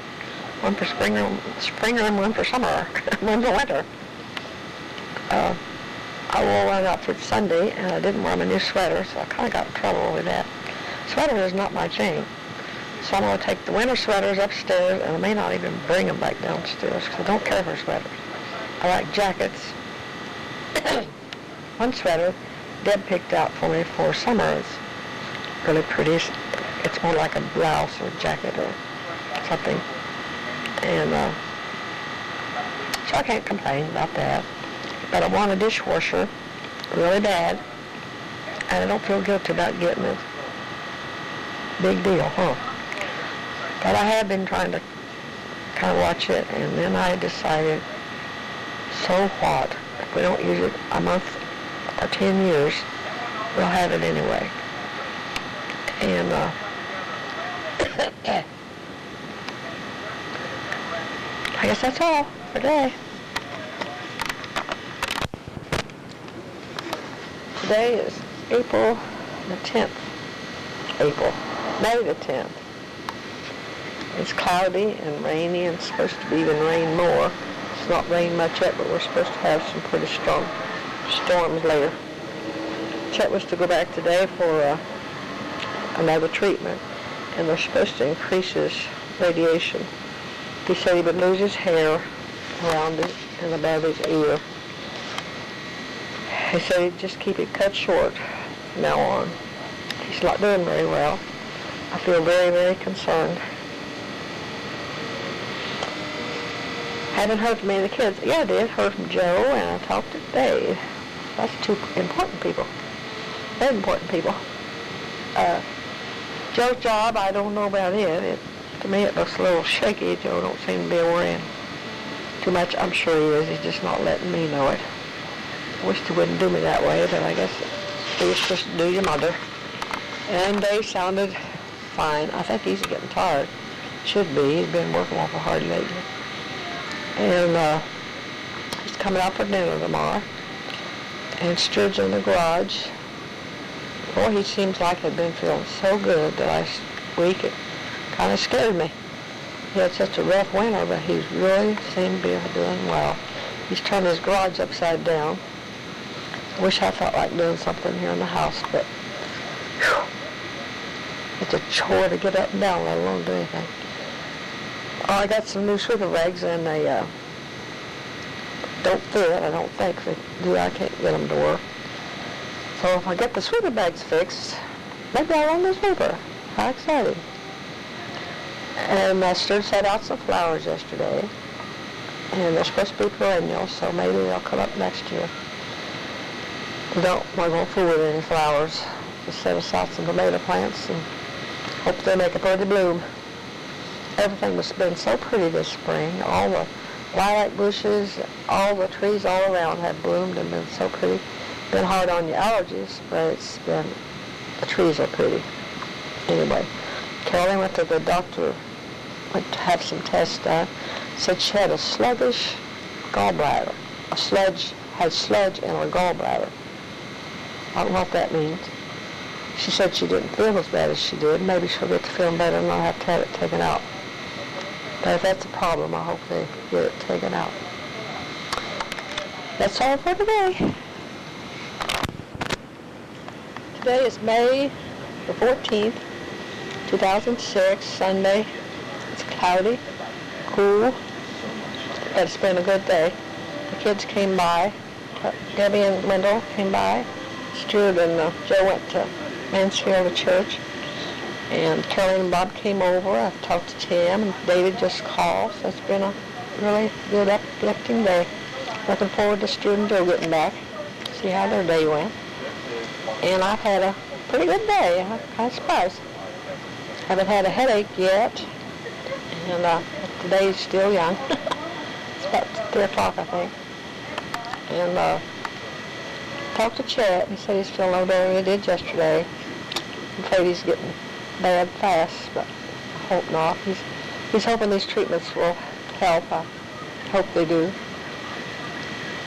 One for spring and one for summer, one for winter. I wore one out for Sunday, and I didn't wear my new sweater, so I kind of got in trouble with that. Sweater is not my thing. So I'm going to take the winter sweaters upstairs, and I may not even bring them back downstairs, because I don't care for sweaters. I like jackets. One sweater Deb picked out for me for summer. It's really pretty. It's more like a blouse or jacket or something. And so I can't complain about that. But I want a dishwasher really bad, and I don't feel guilty about getting it. Big deal, huh? But I have been trying to kind of watch it, and then I decided, so what? If we don't use it a month or 10 years, we'll have it anyway. And I guess that's all for today. Today is April the 10th. May the 10th. It's cloudy and rainy and it's supposed to be even rain more. It's not rained much yet, but we're supposed to have some pretty strong storms later. Chet was to go back today for another treatment, and they're supposed to increase his radiation. He said he would lose his hair around it and above his ear. He said he'd just keep it cut short from now on. He's not doing very well. I feel very, very concerned. Haven't heard from any of the kids. Yeah, I did. Heard from Joe, and I talked to Dave. That's two important people. Very important people. Joe's job, I don't know about it. To me, it looks a little shaky. Joe don't seem to be worrying too much. I'm sure he is. He's just not letting me know it. I wish he wouldn't do me that way, but I guess it's just do your mother. And Dave sounded fine. I think he's getting tired. Should be. He's been working awful hard lately. And he's coming out for dinner tomorrow. And Stuart's in the garage. Boy, he seems like he'd been feeling so good the last week. It kind of scared me. He had such a rough winter, but he really seemed to be doing well. He's turned his garage upside down. I wish I felt like doing something here in the house, but whew, it's a chore to get up and down, let alone do anything. I got some new sweeper bags, and they don't fit. I don't think they do. I can't get them to work. So if I get the sweeper bags fixed, maybe I'll run the sweeper. How exciting. And Stuart set out some flowers yesterday, and they're supposed to be perennials, so maybe they'll come up next year. We don't want to go fool with any flowers. Just set aside some tomato plants and hope they make a pretty bloom. Everything has been so pretty this spring. All the lilac bushes, all the trees all around have bloomed and been so pretty. Been hard on your allergies, but it's been, the trees are pretty. Anyway, Carolyn went to the doctor, went to have some tests done. Said she had a sluggish gallbladder. Had sludge in her gallbladder. I don't know what that means. She said she didn't feel as bad as she did. Maybe she'll get to feeling better and not have to have it taken out. But if that's a problem, I hope they get it taken out. That's all for today. Today is May the 14th, 2006, Sunday. It's cloudy, cool, but it's been a good day. The kids came by. Debbie and Wendell came by. Stuart and Joe went to Mansfield to church. And Carolyn and Bob came over. I've talked to Tim, and David just called. So it's been a really good, uplifting day. Looking forward to Stuart and Joe getting back, see how their day went. And I've had a pretty good day. I'm kind of surprised. Haven't had a headache yet, and today's still young. It's about 3 o'clock, I think. And talked to Chet. He said he's feeling no better than he did yesterday. I'm afraid he's getting bad fast, but I hope not. He's hoping these treatments will help. I hope they do.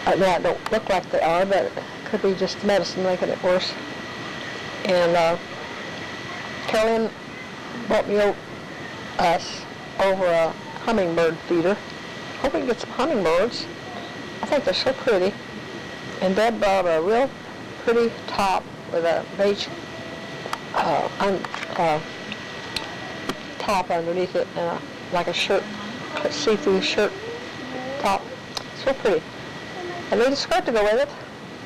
They don't look like they are, but it could be just medicine making it worse. And Carolyn brought me us over a hummingbird feeder. Hope we can get some hummingbirds. I think they're so pretty. And Deb brought a real pretty top with a beige top underneath it, and like a shirt, see-through shirt top. So pretty. I need a skirt to go with it,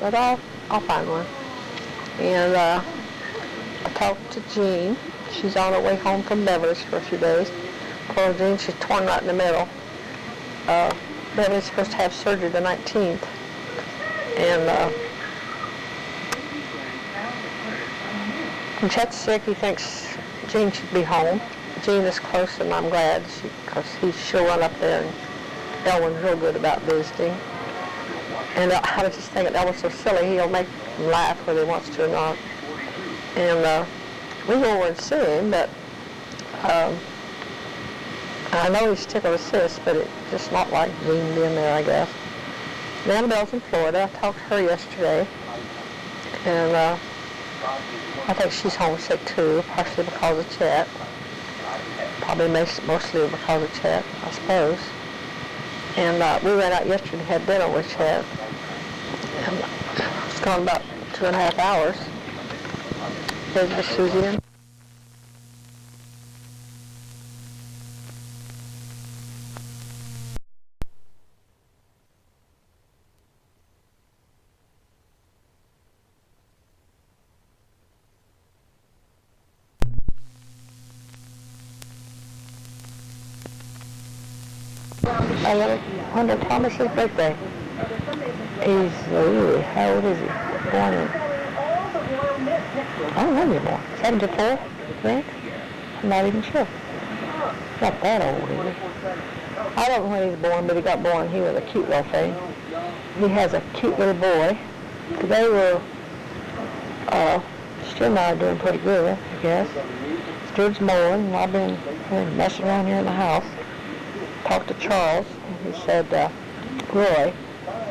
but I'll find one. And I talked to Jean. She's on her way home from Beverly's for a few days. Poor Jean, she's torn right in the middle. Beverly's supposed to have surgery the 19th. And when Chet's sick, he thinks Jean should be home. Jean is close, and I'm glad, because she'll run up there, and Elwin's real good about visiting. And I was just thinking, Elwin's so silly, he'll make them laugh whether he wants to or not. And we go over and see him, but I know he's tickled to sis, but it's just not like Jean being there, I guess. Annabelle's in Florida. I talked to her yesterday, and I think she's homesick too, partially because of Chet. Probably mostly because of Chet, I suppose. And we went out yesterday and had dinner with Chet. And it's gone about 2.5 hours. Visited Susie and I wonder Thomas's birthday. He's, how old is he? Born in, I don't know anymore. 74, I think? I'm not even sure. Not that old, is he? I don't know when he was born, but he got born. He was a cute little thing. He has a cute little boy. Today we're, Stu and I are doing pretty good, I guess. Stu's mowing, and I've been messing around here in the house. Talked to Charles, and he said Roy,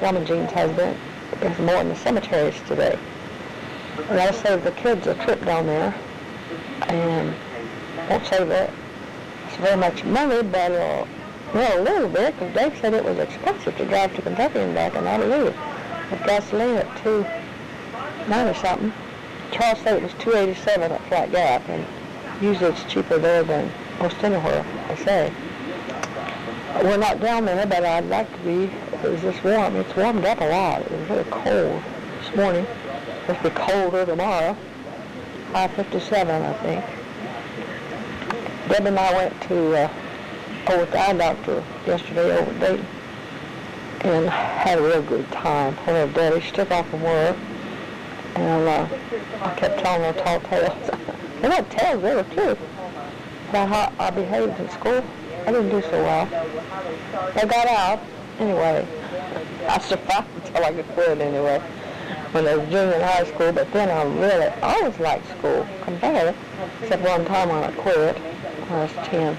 Woman Jean's husband, is mowing the cemeteries today. And I'll save the kids a trip down there, and won't save it very much money, but a little bit, because Dave said it was expensive to drive to Kentucky and back, and I believe it. With gasoline at $2.90 or something. Charles said it was $2.87 at Flat Gap, and usually it's cheaper there than most anywhere, I say. We're not down there, but I'd like to be. It was this warm. It's warmed up a lot. It was really cold this morning. It'll be colder tomorrow. 5:57, I think. Deb and I went to over the eye doctor yesterday over at Dayton and had a real good time. Her daddy took off from work, and I kept telling her tall tales. They're not tales, they were true. About how I behaved in school. I didn't do so well. I got out anyway. I survived until I could quit anyway when I was junior in high school, but then I always liked school compared, except one time when I quit when I was 10.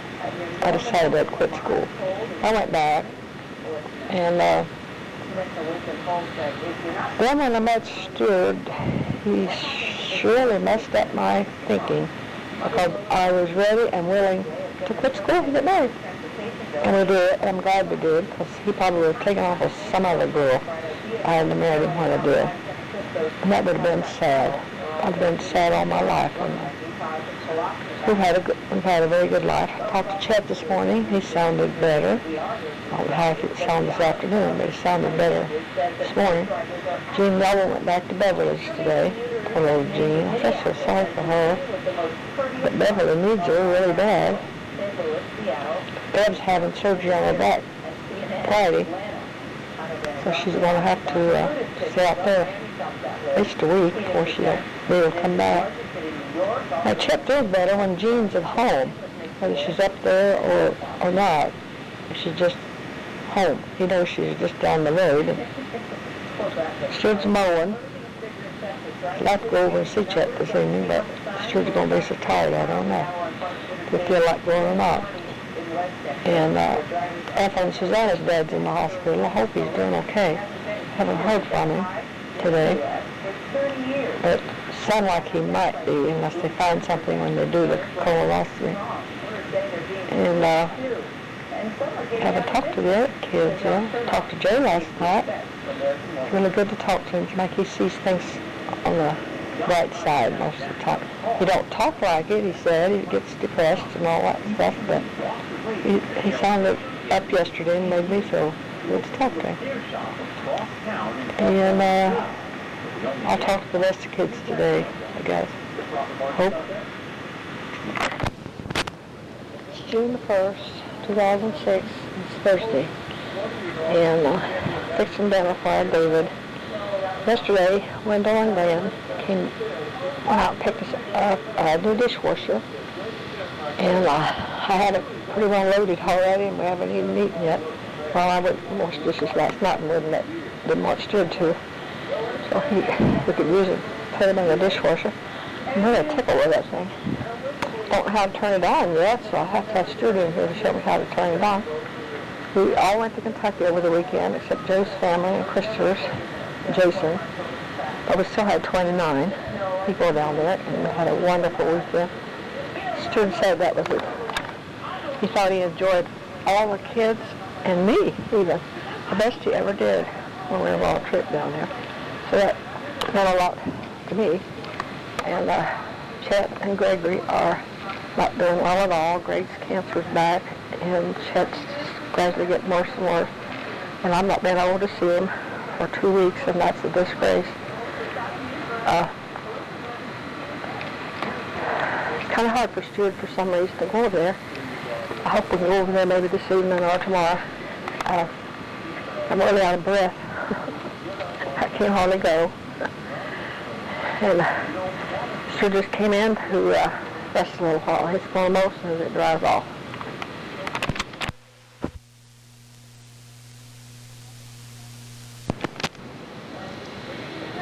I decided I'd quit school. I went back, and then when I met Stuart, he surely messed up my thinking, because I was ready and willing to quit school and get married. And we did, and I'm glad we did, because he probably would have taken off with some other girl. I hadn't married him when I did. And that would have been sad. I've been sad all my life. And we've had a very good life. I talked to Chet this morning. He sounded better. I don't know how it sounded this afternoon, but he sounded better this morning. Jean and I went back to Beverly's today. Poor little Jean. I feel so sorry for her. But Beverly needs her really bad. Deb's having surgery on her back Friday, so she's going to have to stay out there at least a week before she'll be able to come back. Now, Chet feels better when Jean's at home, whether she's up there or not. She's just home. He knows she's just down the road. Stuart's mowing. I'd like to go over and see Chet this evening, but Stuart's going to be so tired, I don't know if he'll feel like going or not. And Ethel and Susanna's dad's in the hospital. I hope he's doing okay. Haven't heard from him today. But it sounds like he might be, unless they find something when they do the colonoscopy. And haven't talked to the other kids yet. Talked to Jay last night. It's really good to talk to him to make he sees things on the right side most of the time. He don't talk like it, he said. He gets depressed and all that stuff, but he sounded up yesterday and made me feel good to talk to him. And I'll talk to the rest of the kids today, I guess. Hope. It's June the 1st, 2006. It's Thursday. And fixing dinner for David. Yesterday, Wendell and Dan went out and picked us up a new dishwasher. And I had it pretty well loaded already, and we haven't even eaten yet. Well, I went and washed dishes last night and didn't want Stuart to. So we could use it, put them in the dishwasher. I'm really tickled with that thing. Don't know how to turn it on yet, so I'll have to have Stuart in here to show me how to turn it on. We all went to Kentucky over the weekend, except Joe's family and Christopher's, Jason. But we still had 29 people down there, and we had a wonderful weekend. Stuart said that was it. He thought he enjoyed all the kids and me, even. The best he ever did when we were on a trip down there. So that meant a lot to me. And Chet and Gregory are not doing well at all. Greg's cancer's back, and Chet's gradually getting worse and worse. And I've not been able to see him for 2 weeks, and that's a disgrace. It's kind of hard for Stuart for some reason to go there. I hope we can go over there maybe this evening or tomorrow. I'm really out of breath. I can't hardly go. And Stuart just came in to rest a little while. He's going to mow as soon as it dries off.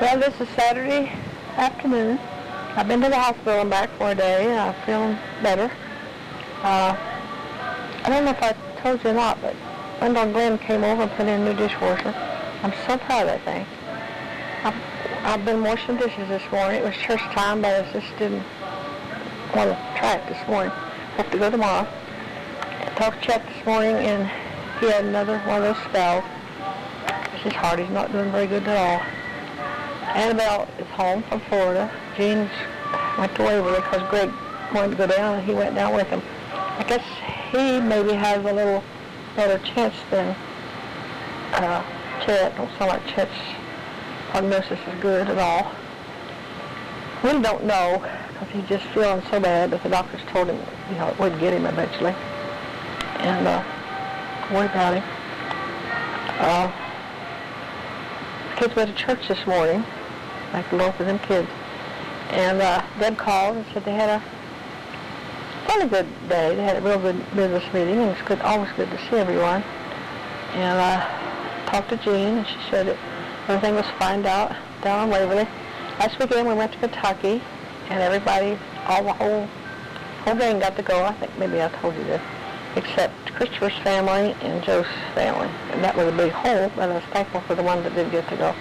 Well, this is Saturday afternoon. I've been to the hospital and back for a day, and I'm feeling better. I don't know if I told you or not, but Wendell and Glenn came over and put in a new dishwasher. I'm so proud of that thing. I've been washing dishes this morning. It was church time, but I just didn't want to try it this morning. Hope to go tomorrow. I talked to Chet this morning, and he had another one of those spells. His heart is not doing very good at all. Annabelle is home from Florida. Jean went to Waverly because Greg wanted to go down, and he went down with him. I guess he maybe has a little better chance than Chet. Don't sound like Chet's prognosis is good at all. We don't know because he's just feeling so bad, but the doctors told him, it would get him eventually. And worry about him. The kids went to church this morning. Thank the Lord for them kids. And Deb called and said they had a fairly good day. They had a real good business meeting, and it's always good to see everyone. And I talked to Jean, and she said that everything was fine down in Waverly. Last weekend we went to Kentucky, and everybody, the whole gang got to go. I think maybe I told you this, except Christopher's family and Joe's family. And that was a big hole, but I was thankful for the ones that did get to go.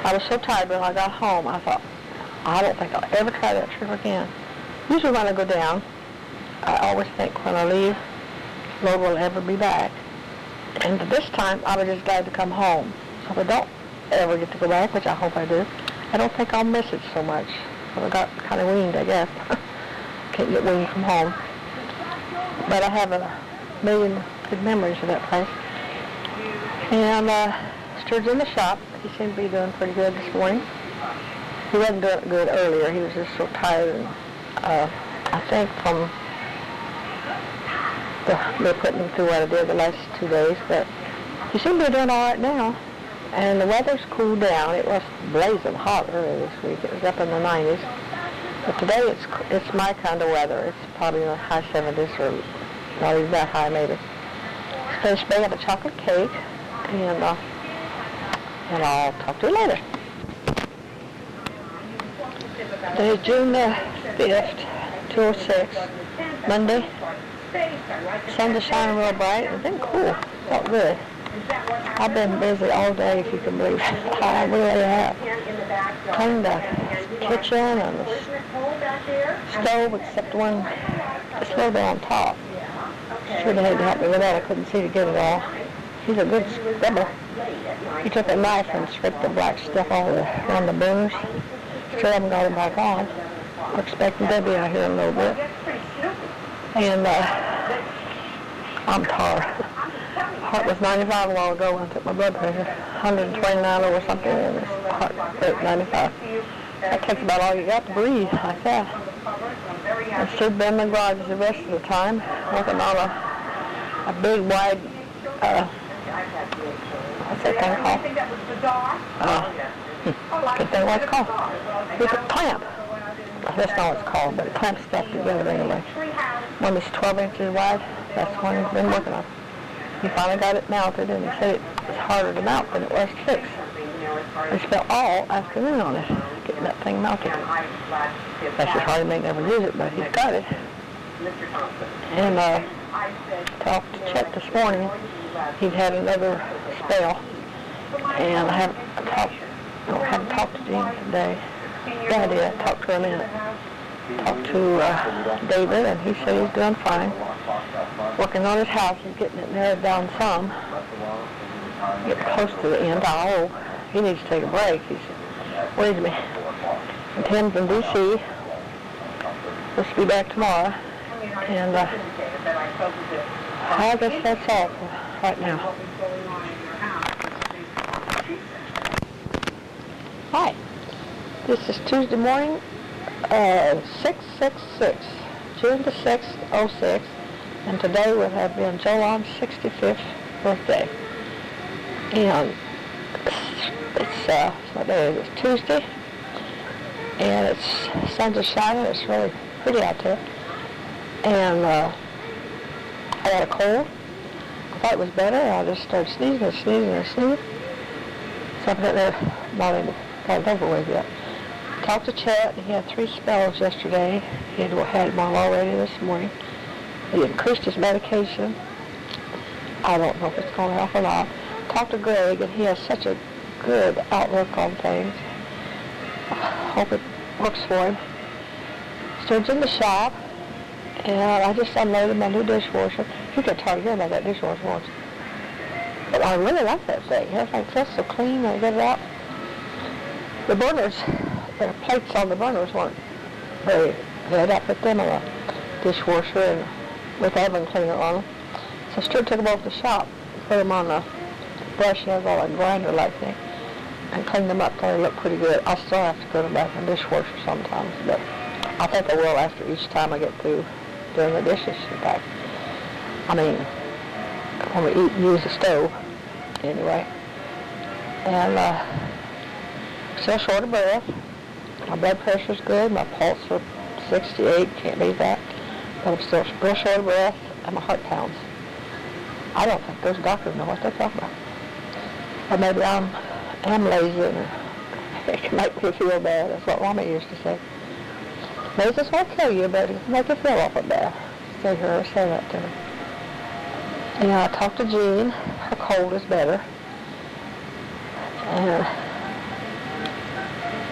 I was so tired when I got home, I thought, I don't think I'll ever try that trip again. Usually when I go down, I always think when I leave, Lord will ever be back. And this time, I was just glad to come home. So if I don't ever get to go back, which I hope I do, I don't think I'll miss it so much. So I got kind of weaned, I guess. Can't get weaned from home. But I have a million good memories of that place. And Stuart's in the shop. He seemed to be doing pretty good this morning. He wasn't doing good earlier. He was just so tired. And I think from me putting him through what I did the last 2 days, but he seemed to be doing all right now. And the weather's cooled down. It was blazing hot earlier this week. It was up in the 90s. But today it's my kind of weather. It's probably in the high 70s or not even that high maybe. Finished baking a chocolate cake, and I'll talk to you later. Today is June the 5th, 2:06, Monday. Sun is shining real bright. It's been cool. Felt good. I've been busy all day, if you can believe it. I really have. Cleaned the kitchen and the stove, except one, it's a little bit on top. Sure they had to help me with that. I couldn't see to get it all. He's a good scrubber. He took a knife and scraped the black stuff all around the burners. Sure haven't got him back on. We're expecting Debbie out here in a little bit. And I'm tired. Heart was 95 a while ago when I took my blood pressure. 129 over something, and his heart rate 95. That takes about all you got to breathe, like that. I stood there in the garage the rest of the time, working on a big, wide, what's that thing called? Can't think what it's called. It's a clamp. That's not what it's called, but it clamps stuff together anyway. One that's 12 inches wide, that's the one he's been working on. He finally got it mounted, and he said it was harder to mount than it was to fix. I spent all afternoon on it, getting that thing mounted. That's just hard to make, never use it, but he's got it. And talked to Chet this morning. He'd had another spell, and I haven't talked to Jean today. Yeah, I did. I talked to him in it. Talked to David, and he said he's doing fine. Working on his house and getting it narrowed down some. Getting close to the end. Oh, he needs to take a break. He's wait a minute. And Tim's in D.C. Supposed to be back tomorrow. And I guess that's all for right now. Hi. This is Tuesday morning, 6/6/6, June the 6th, 06, and today would have been Jolan's 65th birthday. And it's what day is it? It's Tuesday, and it's sun is shining. It's really pretty out there. And I had a cold. I thought it was better. I just started sneezing and sneezing and sneezing. So I'm there, not even got it over with yet. Talked to Chet. He had 3 spells yesterday. He had one already this morning. He increased his medication. I don't know if it's going to help or not. Talked to Greg, and he has such a good outlook on things. I hope it works for him. Stood in the shop, and I just unloaded my new dishwasher. You get tired of hearing about that dishwasher once. But I really like that thing. Everything feels so clean when I get it out. The burners, the plates on the burners weren't very good. I put them in a dishwasher and with oven cleaner on them. So I took them off the shop, put them on a brush, all a grinder-like thing, and cleaned them up. They look pretty good. I still have to put them back in the dishwasher sometimes, but I think I will after each time I get through doing the dishes. In fact, I mean, when we eat and use the stove, anyway. And still short of breath. My blood pressure's good. My pulse for 68, can't beat that. But I'm still real short of breath, and my heart pounds. I don't think those doctors know what they're talking about. Or maybe I'm lazy and it can make me feel bad. That's what Mama used to say. Laziness won't kill you, but it can make you feel awful bad. Say her say that to me. And I talked to Jean. Her cold is better. And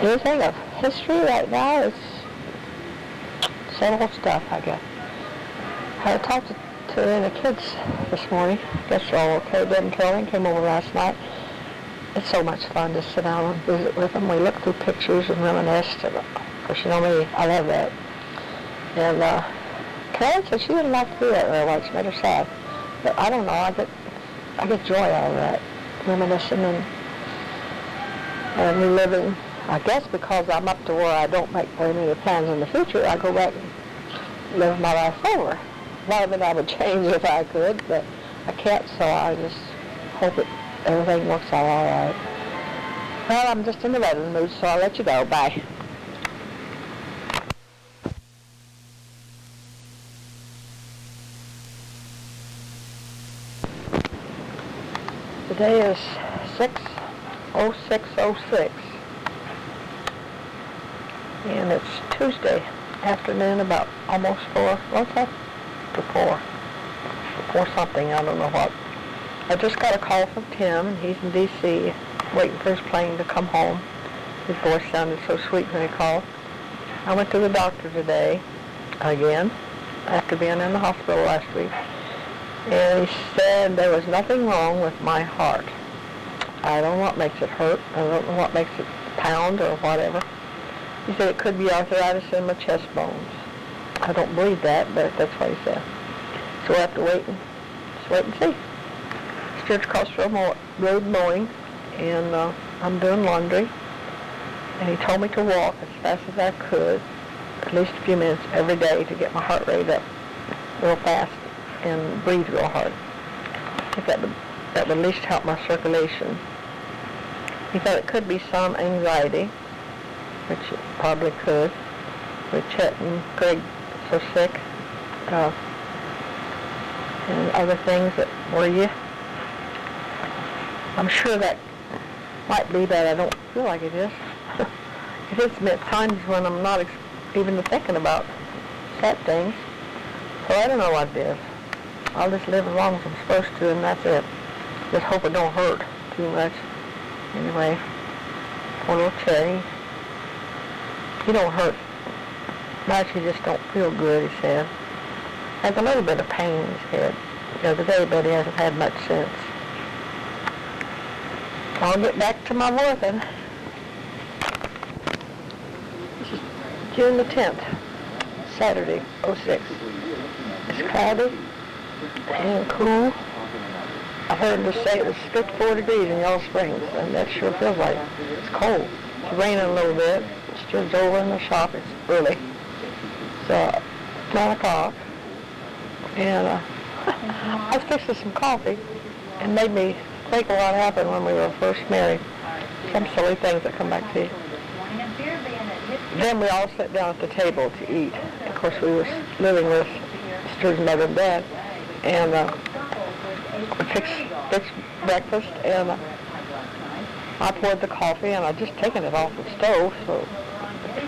anything of history right now is settled stuff, I guess. I talked to the kids this morning. I guess they're all okay. Deb and Caroline came over last night. It's so much fun to sit down and visit with them. We look through pictures and reminisce. And, of course, you know me, I love that. And Caroline said she wouldn't like to do that very much. It made her sad. But I don't know. I get joy out of that, reminiscing and reliving. I guess because I'm up to where I don't make very many plans in the future, I go back and live my life over. A lot of it I would change if I could, but I can't, so I just hope it everything works out all right. Well, I'm just in the writing mood, so I'll let you go. Bye. Today is 6/06/06, and it's Tuesday afternoon, about almost 4. What's that? To 4. 4 something, I don't know what. I just got a call from Tim, and he's in D.C., waiting for his plane to come home. His voice sounded so sweet when he called. I went to the doctor today, again, after being in the hospital last week. And he said there was nothing wrong with my heart. I don't know what makes it hurt. I don't know what makes it pound or whatever. He said it could be arthritis in my chest bones. I don't believe that, but that's what he said. So we'll have to wait and see. Sturge across the road mowing, and I'm doing laundry. And he told me to walk as fast as I could, at least a few minutes every day, to get my heart rate up real fast and breathe real hard. I think that would at least help my circulation. He thought it could be some anxiety, which it probably could, with Chet and Greg so sick, and other things that worry you. I'm sure that might be, but I don't feel like it is. It hits me at times when I'm not even thinking about sad things. So I don't know what it is. I'll just live as long as I'm supposed to, and that's it. Just hope it don't hurt too much. Anyway, poor little Chetty. He don't hurt much, he just don't feel good, he said. Has a little bit of pain in his head the other day, but he hasn't had much since. I'll get back to my working. This is June the 10th, Saturday, 06. It's cloudy and cool. I heard them say it was 54 degrees in Yellow Springs, and that sure feels like it. It's cold. It's raining a little bit. It's just over in the shop. It's early. It's 9 o'clock. And I was fixing some coffee, and made me think of what happened when we were first married. Some silly things that come back to you. Then we all sat down at the table to eat. Of course, we were living with Stuart's mother and dad, and we fixed breakfast, and I poured the coffee, and I'd just taken it off the stove, so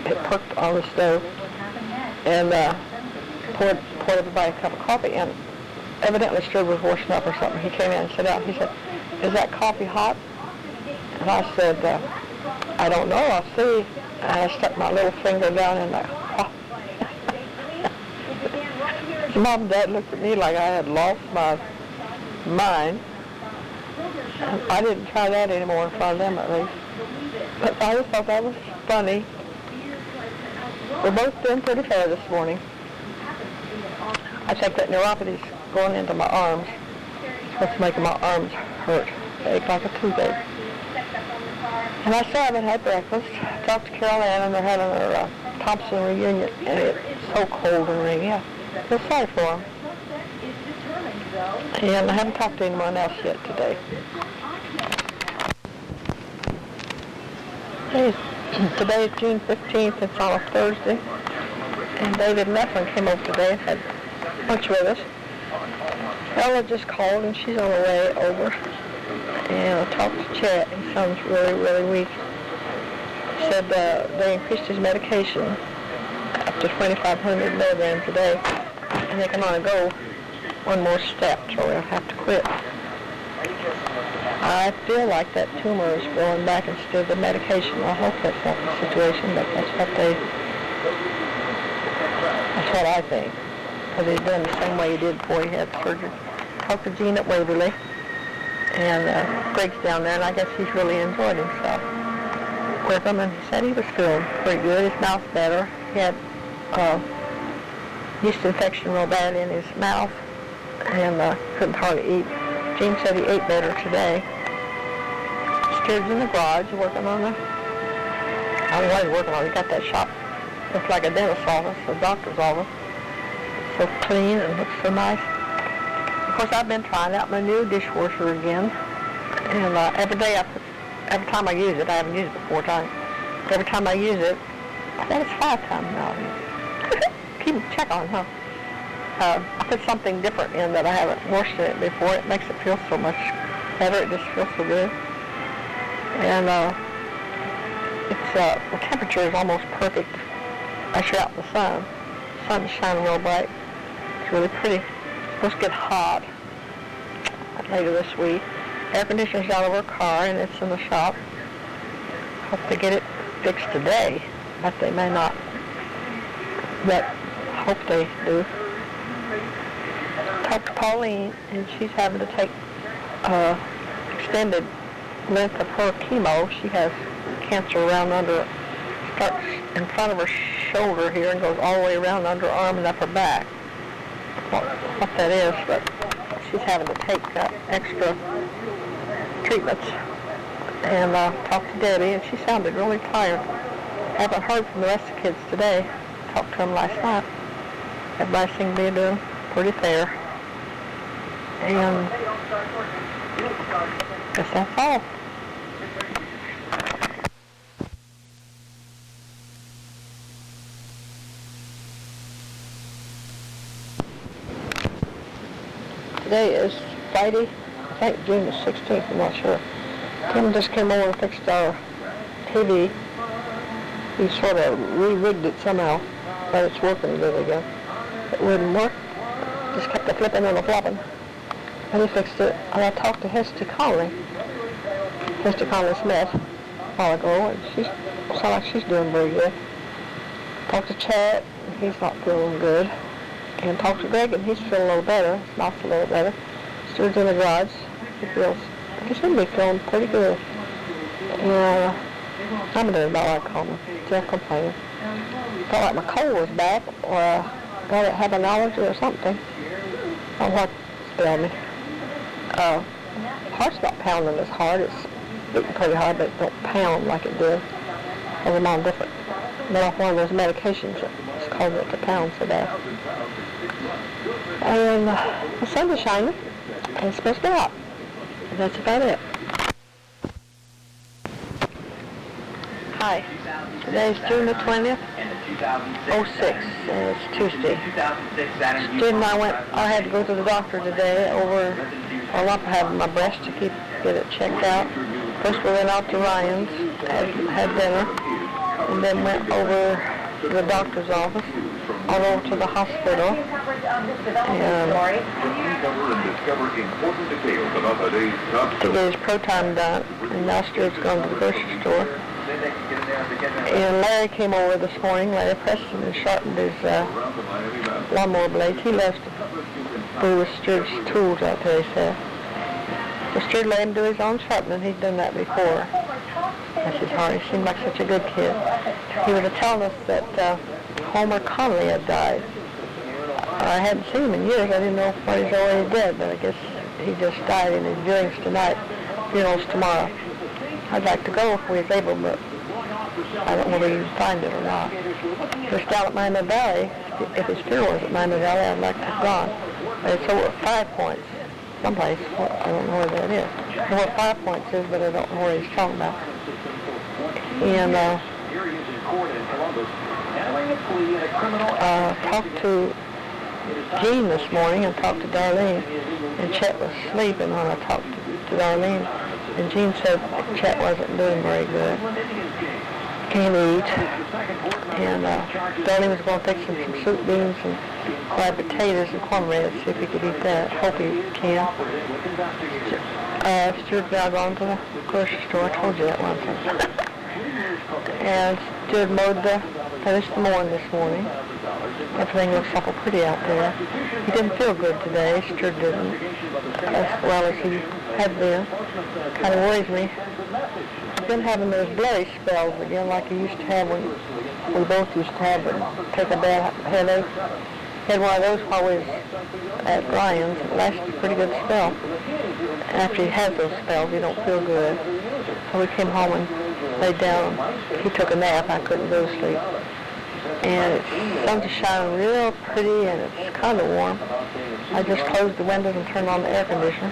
it perked on the stove, and poured everybody a cup of coffee, and evidently Stuart was washing up or something. He came in and sat down. He said, "Is that coffee hot?" And I said, "I don't know, I'll see." And I stuck my little finger down in the coffee. Mom and Dad looked at me like I had lost my mind. And I didn't try that anymore in front of them, at least. But I just thought that was funny. We're both doing pretty fair this morning. I think that neuropathy's going into my arms. It's supposed to make my arms hurt. They ache like a toothache. And I still haven't had breakfast. I talked to Carol Ann, and they're having their Thompson reunion, and it's so cold and rainy. I feel sorry for them. And I haven't talked to anyone else yet today. Today is June 15th. It's on a Thursday. And David Mifflin came over today and had lunch with us. Ella just called, and she's on her way over. And I talked to Chet. He sounds really, really weak. He said they increased his medication up to 2,500 milligrams a day, and they can only go one more step, so we'll have to quit. I feel like that tumor is growing back instead of the medication. I hope that's not the situation, but that's what I think. Because he's doing the same way he did before he had surgery. Talked to Gene at Waverly, and Greg's down there, and I guess he's really enjoyed himself with him, and he said he was feeling pretty good. His mouth's better. He had yeast infection real bad in his mouth, and couldn't hardly eat. Gene said he ate better today. Stuart's in the garage working on I don't know what he's working on. He got that shop. Looks like a dentist's office, a doctor's office. So clean and looks so nice. Of course, I've been trying out my new dishwasher again. And every time I use it, I haven't used it 4 times. Every time I use it, I think it's 5 times now. Keep check on, huh? I put something different in that I haven't washed in it before. It makes it feel so much better. It just feels so good. And the temperature is almost perfect as you're out in the sun. The sun's shining real bright. It's really pretty. It's supposed to get hot later this week. Air conditioner's out of our car and it's in the shop. Hope to get it fixed today, but they may not. But hope they do. Talked to Pauline, and she's having to take extended length of her chemo. She has cancer around under, starts in front of her shoulder here and goes all the way around under her arm and up her back. What that is, but she's having to take extra treatments. And talked to Debbie, and she sounded really tired. Haven't heard from the rest of the kids today. Talked to them last night. Everybody seemed to be doing pretty fair. And I guess that's all. Today is Friday, I think June the 16th, I'm not sure. Tim just came over and fixed our TV. He sort of re-rigged it somehow, but it's working good again. It wouldn't work, just kept the flipping and the flopping. And he fixed it, and I talked to Hesty Conley Smith, a while ago, and she sounds like she's doing very good. Talked to Chad, and he's not feeling good. And talked to Greg, and he's feeling a little better. His mouth's a little better. Stuart's in the garage. He should be feeling pretty good. And I'm doing about like I'm still complaining. Felt like my cold was back, or got it have an allergy or something. I don't know what ailed me. Heart's not pounding as hard. It's beating pretty hard, but it don't pound like it did. Because I'm on different. I'm off one of those medications that's causing it to pound so bad. And the sun is shining, and it's supposed to be hot. And that's about it. Hi. Today is June the 20th, 06, and it's Tuesday. Sid and I had to go to the doctor today over a lump I have in my breast to get it checked out. First we went out to Ryan's, had dinner, and then went over to the doctor's office, all over to the hospital, to get his proton done, and now Stuart's going to the grocery store. And Larry came over this morning. Larry Preston and sharpened his lawnmower blades. He loves to fool with Stuart's tools out there, he said. So Stuart let him do his own sharpening. He'd done that before. That's his heart. He seemed like such a good kid. He was telling us that Homer Connolly had died. I hadn't seen him in years. I didn't know what he's already dead, but I guess he just died in his viewings tonight. Funeral's tomorrow. I'd like to go if we was able, but I don't know whether you can find it or not. Just down at Miami Valley, if his funeral was at Miami Valley, I'd like to have gone. But it's over at 5 Points, someplace. I don't know where that is. I know what 5 Points is, but I don't know what he's talking about. And talked to Jean this morning and talked to Darlene, and Chet was sleeping when I talked to Darlene, and Jean said Chet wasn't doing very good. Can't eat, and Darlene was going to fix him some soup beans and fried potatoes and cornbread, see if he could eat that. Hope he can. Stuart's now gone to the grocery store. I told you that one time. And Stuart finished the mowing this morning. Everything looks awful pretty out there. He didn't feel good today. Stuart didn't, as well as he had been. Kind of worries me. He's been having those blurry spells again like he used to have when we both used to have and take a bad headache. He had one of those while we was at Ryan's. It lasted a pretty good spell. After he has those spells, he don't feel good. So we came home and laid down. He took a nap. I couldn't go to sleep. And the sun's shining real pretty, and it's kind of warm. I just closed the windows and turned on the air conditioner.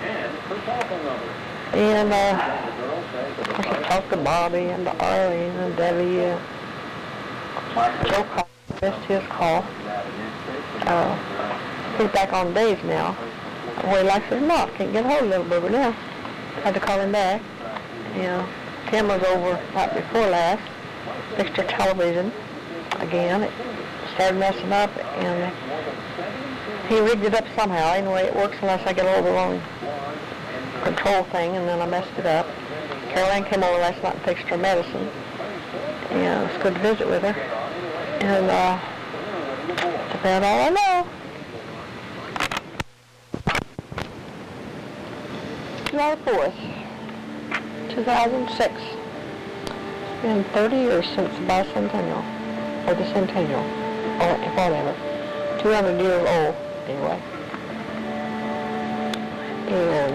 And of course I talked to Bobby and to Arlene and Debbie. Joe called, missed his call. He's back on days now. Well, he likes his mom. Can't get a hold of little boober now. Had to call him back. Tim was over right before last. Fixed her television again. It started messing up, and he rigged it up somehow. Anyway, it works unless I get a hold of the wrong control thing, and then I messed it up. Caroline came over last night and fixed her medicine. And it was good to visit with her. And that's about all I know. July 4th, 2006. It's been 30 years since the bicentennial, or the centennial, or whatever. 200 years old, anyway. And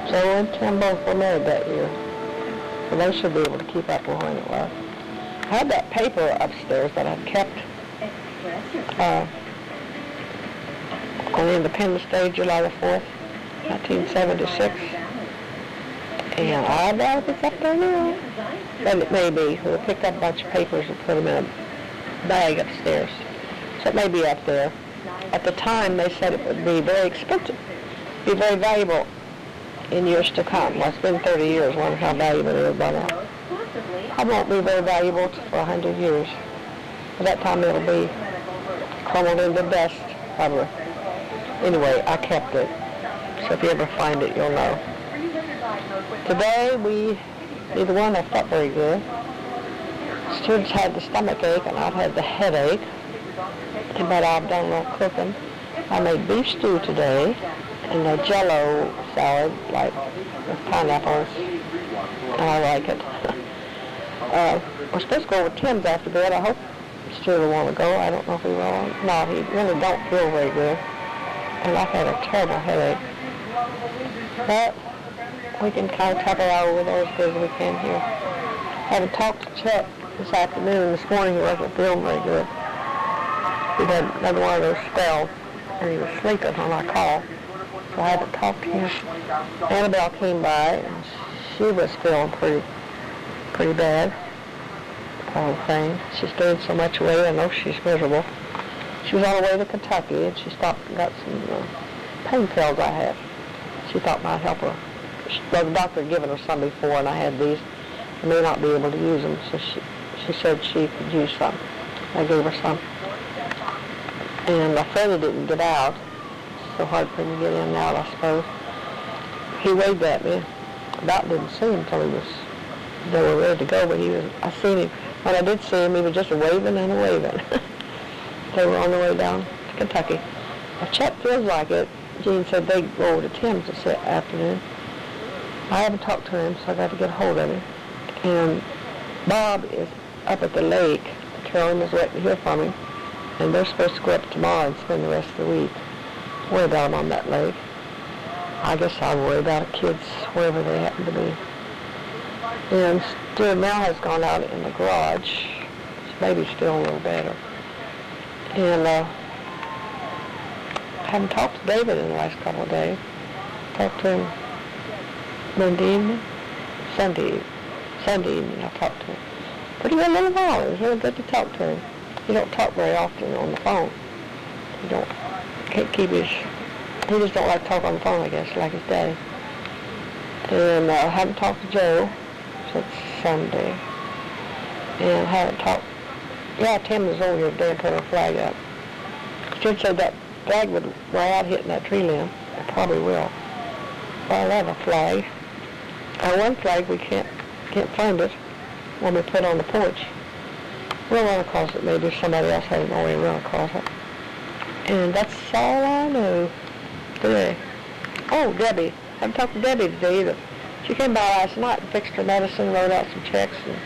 Joe and Tim both were married that year, so they should be able to keep up with when it was. I had that paper upstairs that I'd kept on Independence Day, July the 4th, 1976. And I doubt if it's up there now. But it may be. We picked up a bunch of papers and put them in a bag upstairs. So it may be up there. At the time, they said it would be very expensive, be very valuable in years to come. Well, it's been 30 years. I wonder how valuable it is by now. Probably won't be very valuable for 100 years. By that time, it'll be crumbled into dust, probably. Anyway, I kept it. So if you ever find it, you'll know. Today, neither one have felt very good. Students had the stomach ache, and I've had the headache. But I've done a little cooking. I made beef stew today, and a Jell-O salad, like with pineapples, and I like it. We're supposed to go over Tim's after bed. I hope Stu will want to go. I don't know if he will. No, he really don't feel very good. And I've had a terrible headache. But we can kind of tap it out with as good as we can here. I haven't talked to Chet this afternoon. This morning he wasn't feeling very good. He had another one of those spells, and he was sleeping when I called. So I haven't talked to him. Annabelle came by, and she was feeling pretty bad. Poor thing. She's gained so much weight. I know she's miserable. She was on her way to Kentucky, and she stopped and got some pain pills I have. She thought might help her. Well, the doctor had given her some before, and I had these. I may not be able to use them, so she said she could use some. I gave her some. And my friend didn't get out. It's so hard for him to get in and out, I suppose. He waved at me. About didn't see him until they were ready to go, but I seen him. When I did see him, he was just waving and waving. They were on the way down to Kentucky. If Chet feels like it, Gene said they'd go over to Tim's this afternoon. I haven't talked to him, so I got to get a hold of him. And Bob is up at the lake. Carolyn is waiting to hear from him. And they're supposed to go up tomorrow and spend the rest of the week. Worry about them on that lake. I guess I'll worry about the kids wherever they happen to be. And Stuart Mel has gone out in the garage. His baby's still a little better. And I haven't talked to David in the last couple of days. Talked to him Monday evening, Sunday evening I talked to him. Pretty good little while. It was really good to talk to him. He don't talk very often on the phone. Can't keep he just don't like to talk on the phone, I guess, like his daddy. And I haven't talked to Joe since Sunday. And haven't talked, Tim was over here today and put her flag up. Should say that flag would wear out hitting that tree limb. It probably will. Well, I have a flag. One flag, we can't find it when we put it on the porch. We'll run across it. Maybe somebody else hasn't already run across it. And that's all I know today. Oh, Debbie. I haven't talked to Debbie today either. She came by last night and fixed her medicine, wrote out some checks and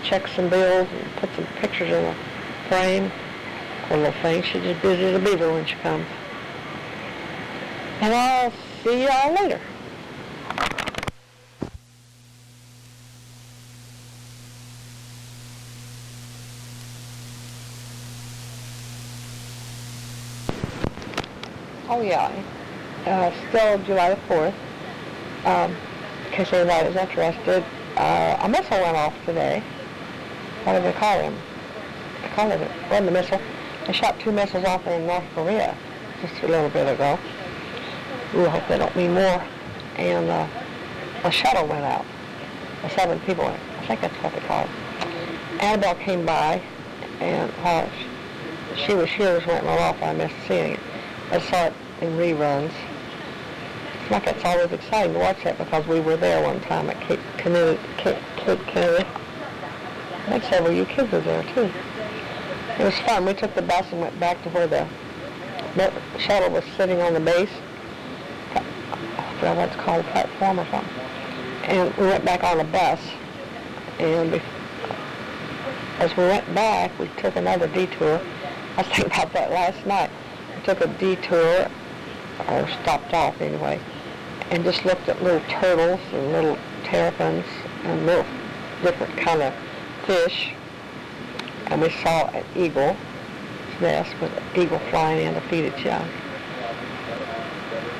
checked some bills and put some pictures in a frame. Poor little thing. She's just busy as a beaver when she comes. And I'll see y'all later. Oh yeah, still July the 4th. in case anybody was interested, a missile went off today. What did they call him? They called it, wasn't a missile. They shot 2 missiles off in North Korea just a little bit ago. We hope they don't mean more. And a shuttle went out. 7 people in it. I think that's what they call it. Annabelle came by, and she was here when it went off. I missed seeing it. I saw it in reruns. It's like it's always exciting to watch that because we were there one time at Cape Kennedy. I think several of you kids were there too. It was fun. We took the bus and went back to where the shuttle was sitting on the base. I forgot what it's called, platform or something. And we went back on a bus, and as we went back, we took another detour. I was thinking about that last night. We took a detour, or stopped off anyway, and just looked at little turtles and little terrapins and little different kind of fish. And we saw an eagle's nest with an eagle flying in to feed its young.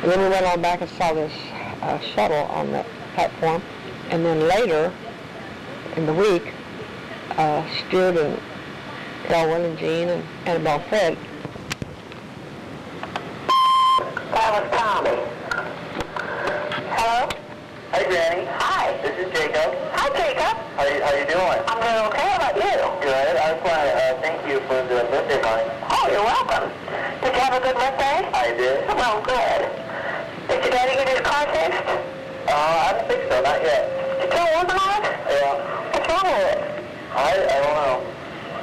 And then we went on back and saw this shuttle on the platform. And then later in the week, Stuart and Elwyn and Jean and Annabelle Fred. That was Tommy. Hello? Hey, Granny. Hi. This is Jacob. Hi, Jacob. How you doing? I'm doing okay. How about you? Good. I just want to thank you for the birthday party. Oh, you're welcome. Did you have a good birthday? I did. Well, good. Did your daddy get his car fixed? I don't think so. Not yet. You still working on it? Yeah. What's wrong with it? I don't know.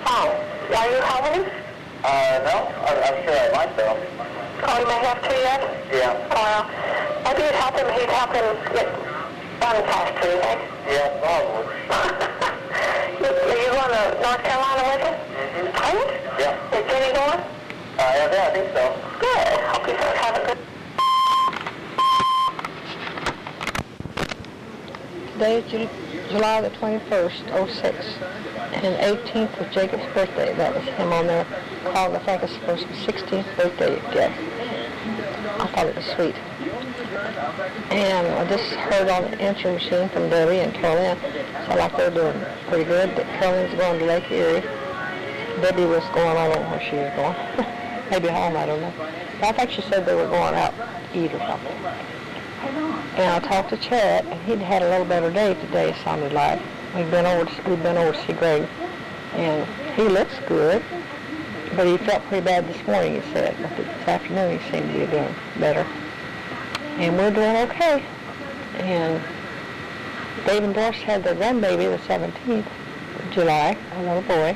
Oh, are you helping him? No. I'm sure I might though. Oh, you may have to yet? Yeah. Well, maybe he'd help him get done faster, you think? Yeah, probably. Are you going to North Carolina with him? Mm-hmm. Are you? Yeah. Is Jenny going? Yeah, I think so. Good. Hope you guys have a good... Today is July the 21st, 06, and 18th was Jacob's birthday. That was him on there called, I think, his first 16th birthday gift. I thought it was sweet. And I just heard on the answering machine from Debbie and Carolyn, sound like they're doing pretty good. Carolyn's going to Lake Erie. Debbie was going, I don't know where she was going. Maybe home, I don't know. But I think she said they were going out to eat or something. And I talked to Chet, and he'd had a little better day today, it sounded like. We'd been over to see Greg, and he looks good, but he felt pretty bad this morning, he said. But this afternoon he seemed to be doing better. And we're doing okay. And Dave and Doris had their grandbaby the 17th of July, a little boy.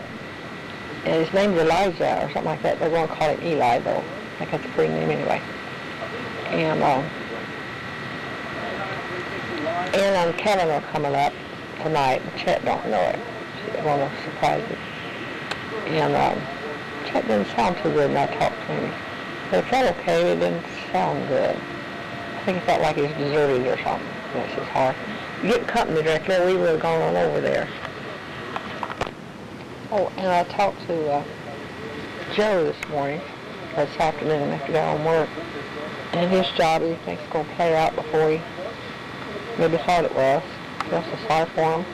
And his name's Elijah or something like that. They're going to call him Eli, though. I think that's a pretty name anyway. And Anna and Kevin are coming up tonight. Chet don't know it. She want to surprise him. And Chet didn't sound too good when I talked to him. But it felt okay, but it didn't sound good. I think he felt like he was deserted or something. That's his heart. Getting company directly, we were going on over there. Oh, and I talked to Joe this morning, or this afternoon after he got on work. And his job, he thinks, is going to play out before he maybe thought it was. Just a sorry for him.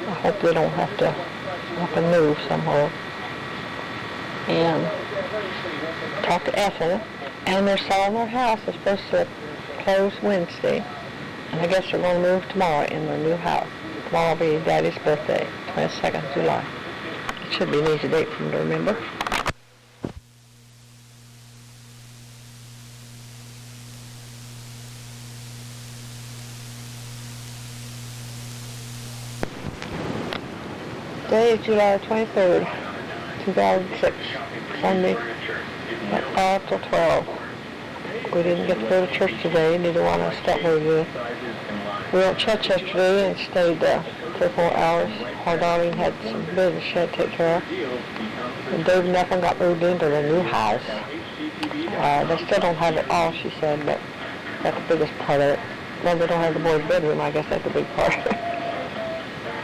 I hope they don't have to up and move somewhere. And talked to Ethel, and they're selling their house. They're supposed to close Wednesday, and I guess they're going to move tomorrow in their new house. Tomorrow will be Daddy's birthday, 22nd of July. It should be an easy date for him to remember. Today is July 23rd, 2006, Sunday at 5 till 12. We didn't get to go to church today, neither one of us felt very good. We went to church yesterday and stayed 3 or 4 hours. Our darling had some business she had to take care of. And Dave and Ethel got moved into the new house. They still don't have it all, she said, but that's the biggest part of it. Well, they don't have the boys' bedroom, I guess that's the big part.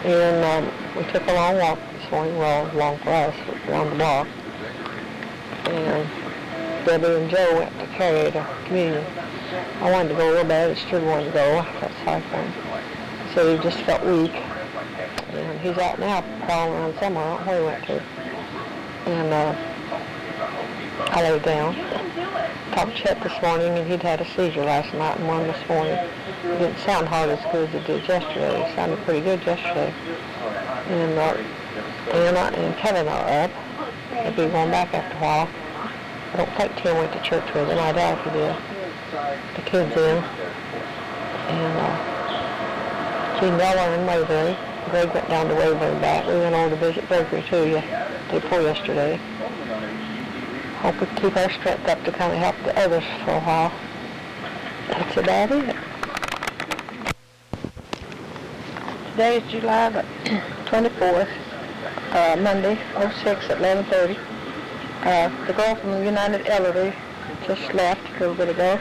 And we took a long walk this morning, well, long for us, around the block. And Debbie and Joe went to carry the communion. I wanted to go real bad. Stuart wanted to go. I felt sorry for him. So he just felt weak. And he's out now crawling around somewhere. I don't know where he went to. And I laid down. Talked to Chet this morning, and he'd had a seizure last night and one this morning. It didn't sound hard as good as it did yesterday. It sounded pretty good yesterday. And Anna and Kevin are up. They'll be going back after a while. I don't think Tim went to church with him. I doubt if he did. The kids in. And Gene Miller and Waverly. Greg went down to Waverly and back. We went over to visit Gregory too day before yesterday. Hope we keep our strength up to kind of help the others for a while. That's about it. Today is July the 24th, Monday, 06 at 11:30. The girl from the United Elderly just left a little bit ago.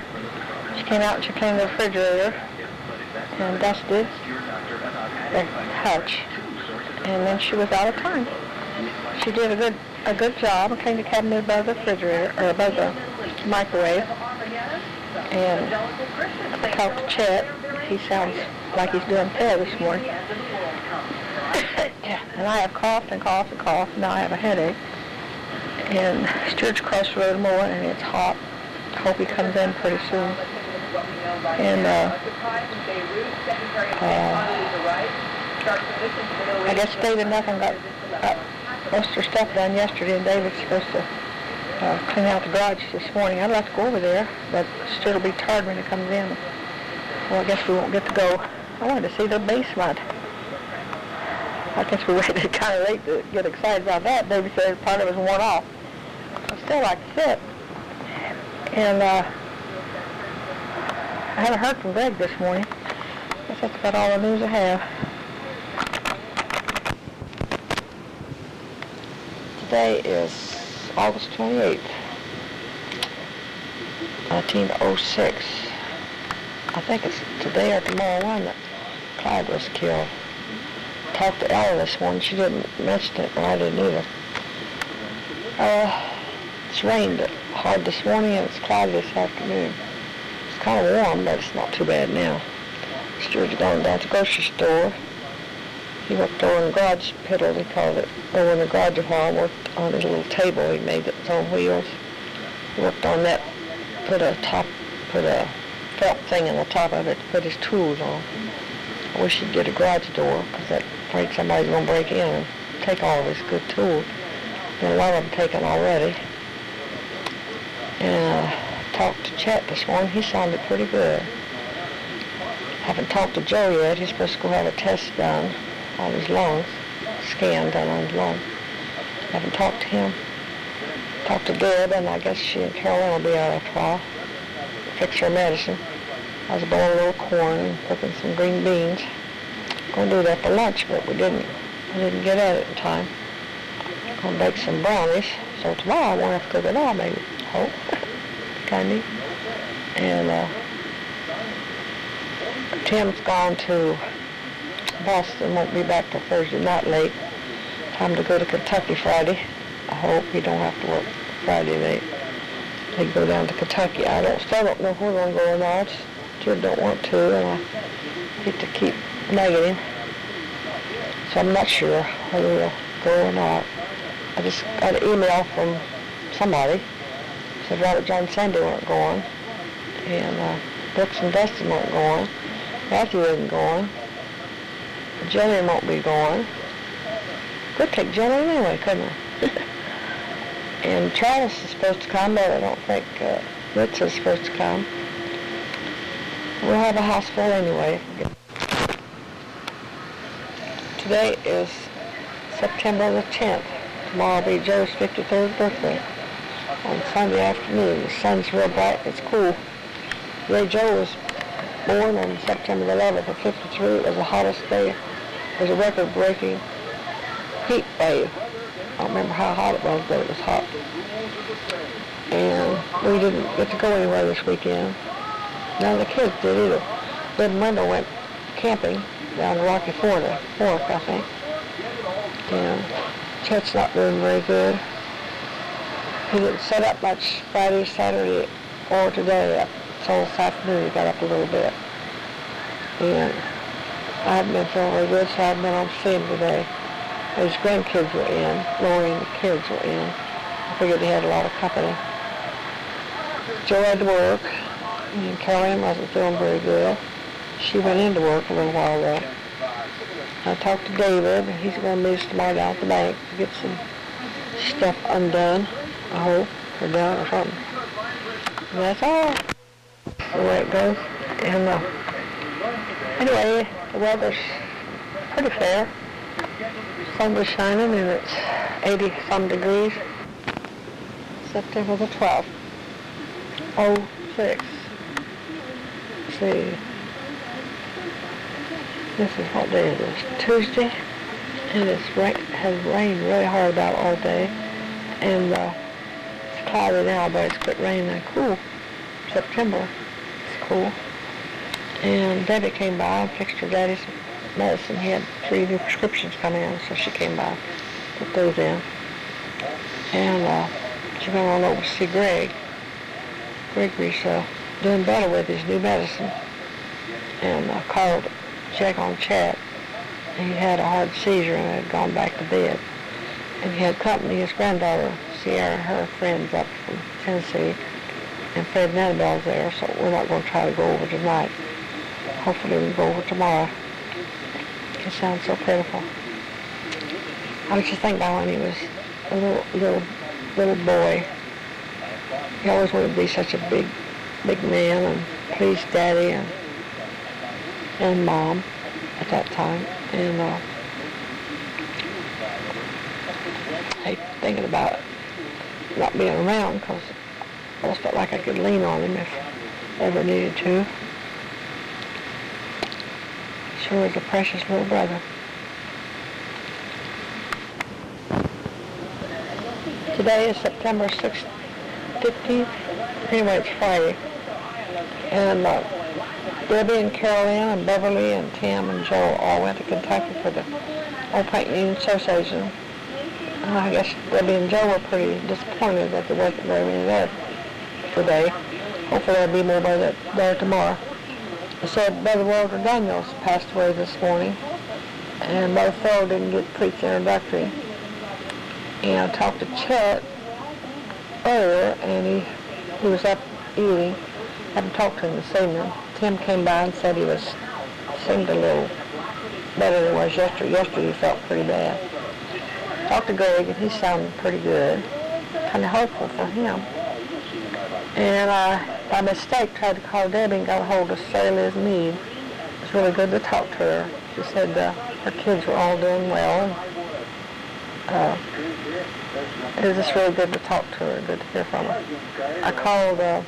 She came out and she cleaned the refrigerator and dusted the hutch, and then she was out of time. She did a good job and cleaned the cabinet above the refrigerator, or above the microwave. And I talked to Chet. He sounds like he's doing fair this morning. And I have coughed and coughed and coughed. Now I have a headache. And Stuart's across the road more, and it's hot. I hope he comes in pretty soon. And I guess David Nothing got most of her stuff done yesterday, and David's supposed to clean out the garage this morning. I'd like to go over there, but Stuart will be tired when he comes in. Well, I guess we won't get to go. I wanted to see the basement. I guess we waited kind of late to get excited about that. David said part of it was worn off. I still like to sit. And I haven't heard from Greg this morning. I guess that's about all the news I have. Today is August 28th, 1906. I think it's today or tomorrow one that Clyde was killed. Talked to Ella this morning. She didn't mention it, and I didn't either. It's rained hard this morning, and it's cloudy this afternoon. It's kind of warm, but it's not too bad now. Stuart's gone down to the grocery store. He worked over in the garage piddle, he called it, over in the garage while I worked on his little table. He made it on wheels. He worked on that, put a felt thing in the top of it to put his tools on. I wish he'd get a garage door, because I'm afraid somebody's going to break in and take all of his good tools. Been a lot of them taken already. And I talked to Chet this morning. He sounded pretty good. Haven't talked to Joe yet. He's supposed to go have a test done on his lungs, scan done on his lungs. Haven't talked to him. Talked to Deb, and I guess she and Carolyn will be out after a while. Fix her medicine. I was boiling a little corn and cooking some green beans. Going to do that for lunch, but I didn't get at it in time. Going to bake some brownies, so tomorrow I won't have to cook at all, maybe. Hope. Kind of neat. And Tim's gone to Boston, won't be back till Thursday night late. Time to go to Kentucky Friday. I hope he don't have to work Friday night. They go down to Kentucky. Still don't know if we're going to go or not. Jude don't want to, and I hate to keep nagging him. So I'm not sure whether we'll go or not. I just got an email from somebody. Said Robert John Sandy weren't going, and Brooks and Dustin weren't going. Matthew isn't going. Jenny won't be going. Could take Jenny anyway, couldn't we? And Charles is supposed to come, but I don't think Ritz is supposed to come. We'll have a house full anyway. Today is September the 10th. Tomorrow will be Joe's 53rd birthday. On Sunday afternoon, the sun's real bright. It's cool. Ray Joe was born on September the 11th of 53. It was the hottest day. It was a record-breaking heat wave. I don't remember how hot it was, but it was hot. And we didn't get to go anywhere this weekend. None of the kids did either. Bud and Wendell went camping down to Rocky Fork, I think. And Chet's not doing very good. He didn't set up much Friday, Saturday, or today. So this afternoon he got up a little bit. And I hadn't been feeling really good, so I hadn't been on to see him today. His grandkids were in. Lori and the kids were in. I figured he had a lot of company. Joe had to work, and Caroline wasn't feeling very good. She went into work a little while ago. I talked to David. He's going to meet us tomorrow down at the bank to get some stuff undone, I hope, or done or something. And that's all. The way it goes. And anyway, the weather's pretty fair. Sun was shining and it's 80-some degrees. September the 12th. 06. Let's see. This is what day it is. Tuesday. And has rained really hard about all day. And it's cloudy now, but it's quit raining and cool. September. It's cool. And Debbie came by and fixed her daddy's medicine. He had 3 new prescriptions come in, so she came by, put those in. And she went on over to see Greg. Gregory's doing better with his new medicine. And called to check on Chet. He had a hard seizure and had gone back to bed. And he had company, his granddaughter, Sierra, and her friends up from Tennessee. And Fred and Annabelle's there, so we're not going to try to go over tonight. Hopefully we'll go over tomorrow. It sounds so pitiful. I was just thinking about when he was a little boy. He always wanted to be such a big man and please Daddy and Mom at that time. And I hate thinking about not being around because I always felt like I could lean on him if ever needed to. Sure is a precious little brother. Today is September 15th. Anyway, it's Friday. And Debbie and Carolyn and Beverly and Tim and Joe all went to Kentucky for the Old Paint Union Association. And I guess Debbie and Joe were pretty disappointed that there wasn't very many there today. Hopefully there'll be more there tomorrow. I said Brother Walter Daniels passed away this morning, and Brother Phil didn't get to preach introductory. And I talked to Chet earlier, and he was up eating. I haven't talked to him this evening. Tim came by and said he seemed a little better than he was yesterday. Yesterday he felt pretty bad. Talked to Greg, and he sounded pretty good. Kind of hopeful for him. And by mistake, tried to call Debbie and got a hold of Sarah Liz Meade. It was really good to talk to her. She said her kids were all doing well. And, it was just really good to talk to her, good to hear from her. I called down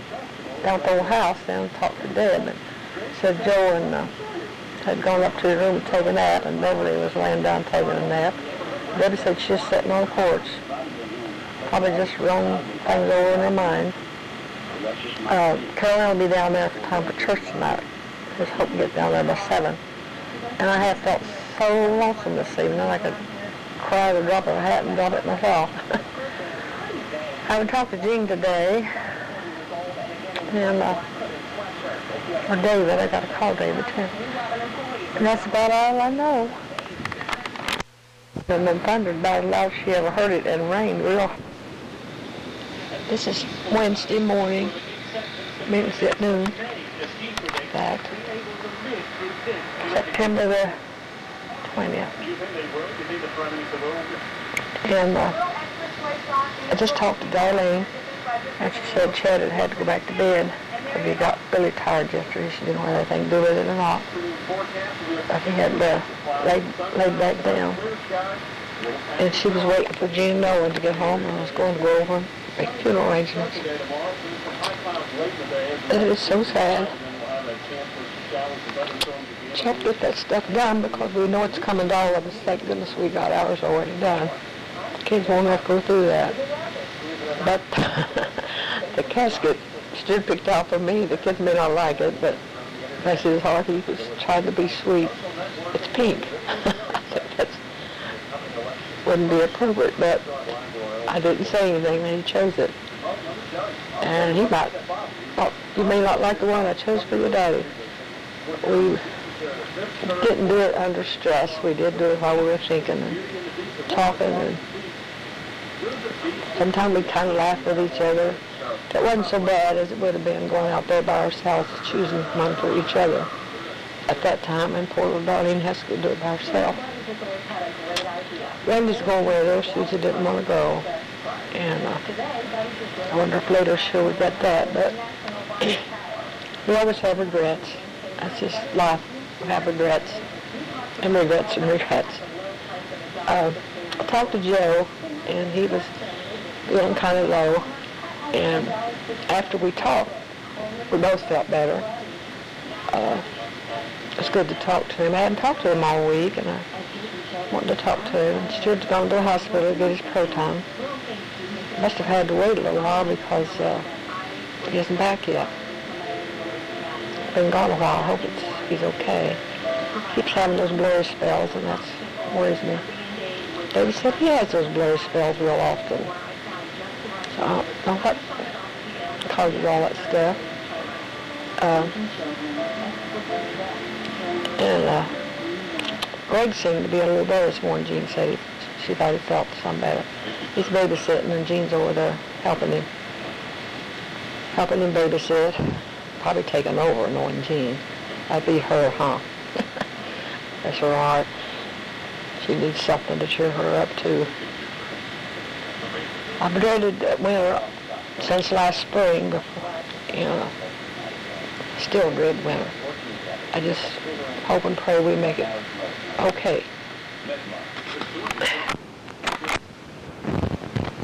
at the old house and talked to Deb and said Joe and had gone up to the room to take a nap, and Beverly was laying down taking a nap. Debbie said she's sitting on the porch, probably just running things over in her mind. Caroline will be down there for time for church tonight. Just hope to get down there by 7. And I have felt so lonesome this evening I could cry to drop a hat and drop it myself. I haven't talked to Jean today. And or David, I got to call David too. And that's about all I know. And then thundered about as loud as she ever heard it, and rained real. This is Wednesday morning, meetings at noon. That September the 20th. And I just talked to Darlene, and she said Chad had to go back to bed because he got really tired yesterday. She didn't want anything to do with it or not. But he had laid back down. And she was waiting for Jean Nolan to get home, and I was going to go over and make funeral arrangements. It is so sad. Check get that stuff done because we know it's coming to all of us. Thank goodness we got ours already done. The kids won't have to go through that. But the casket stood picked out for me. The kids may not like it, but bless his heart, he was trying to be sweet. It's pink. I think that wouldn't be appropriate, but I didn't say anything when he chose it. And he about, oh, you may not like the one I chose for your daddy. We didn't do it under stress. We did do it while we were thinking and talking, and sometimes we kind of laughed with each other. It wasn't so bad as it would have been going out there by ourselves, choosing one for each other at that time, and poor little Darlene has to do it by herself. Randy's going with her. Susie didn't want to go, and I wonder if later she'll regret that, but we always have regrets. That's just life. We have regrets, and regrets and regrets. I talked to Joe, and he was feeling kind of low, and after we talked, we both felt better. It's good to talk to him. I hadn't talked to him all week, and I wanted to talk to him. And Stuart's gone to the hospital to get his proton. Must have had to wait a little while because he isn't back yet. Been gone a while. I hope he's okay. Keeps having those blurry spells, and that worries me. David said he has those blurry spells real often. So I don't know what causes all that stuff. Greg seemed to be a little better this morning. Jean said she thought he felt some better. He's babysitting, and Jean's over there helping him babysit. Probably taking over, knowing Jean. That'd be her, huh? That's her heart. She needs something to cheer her up, too. I've dreaded winter since last spring. Still dread winter. I just hope and pray we make it okay.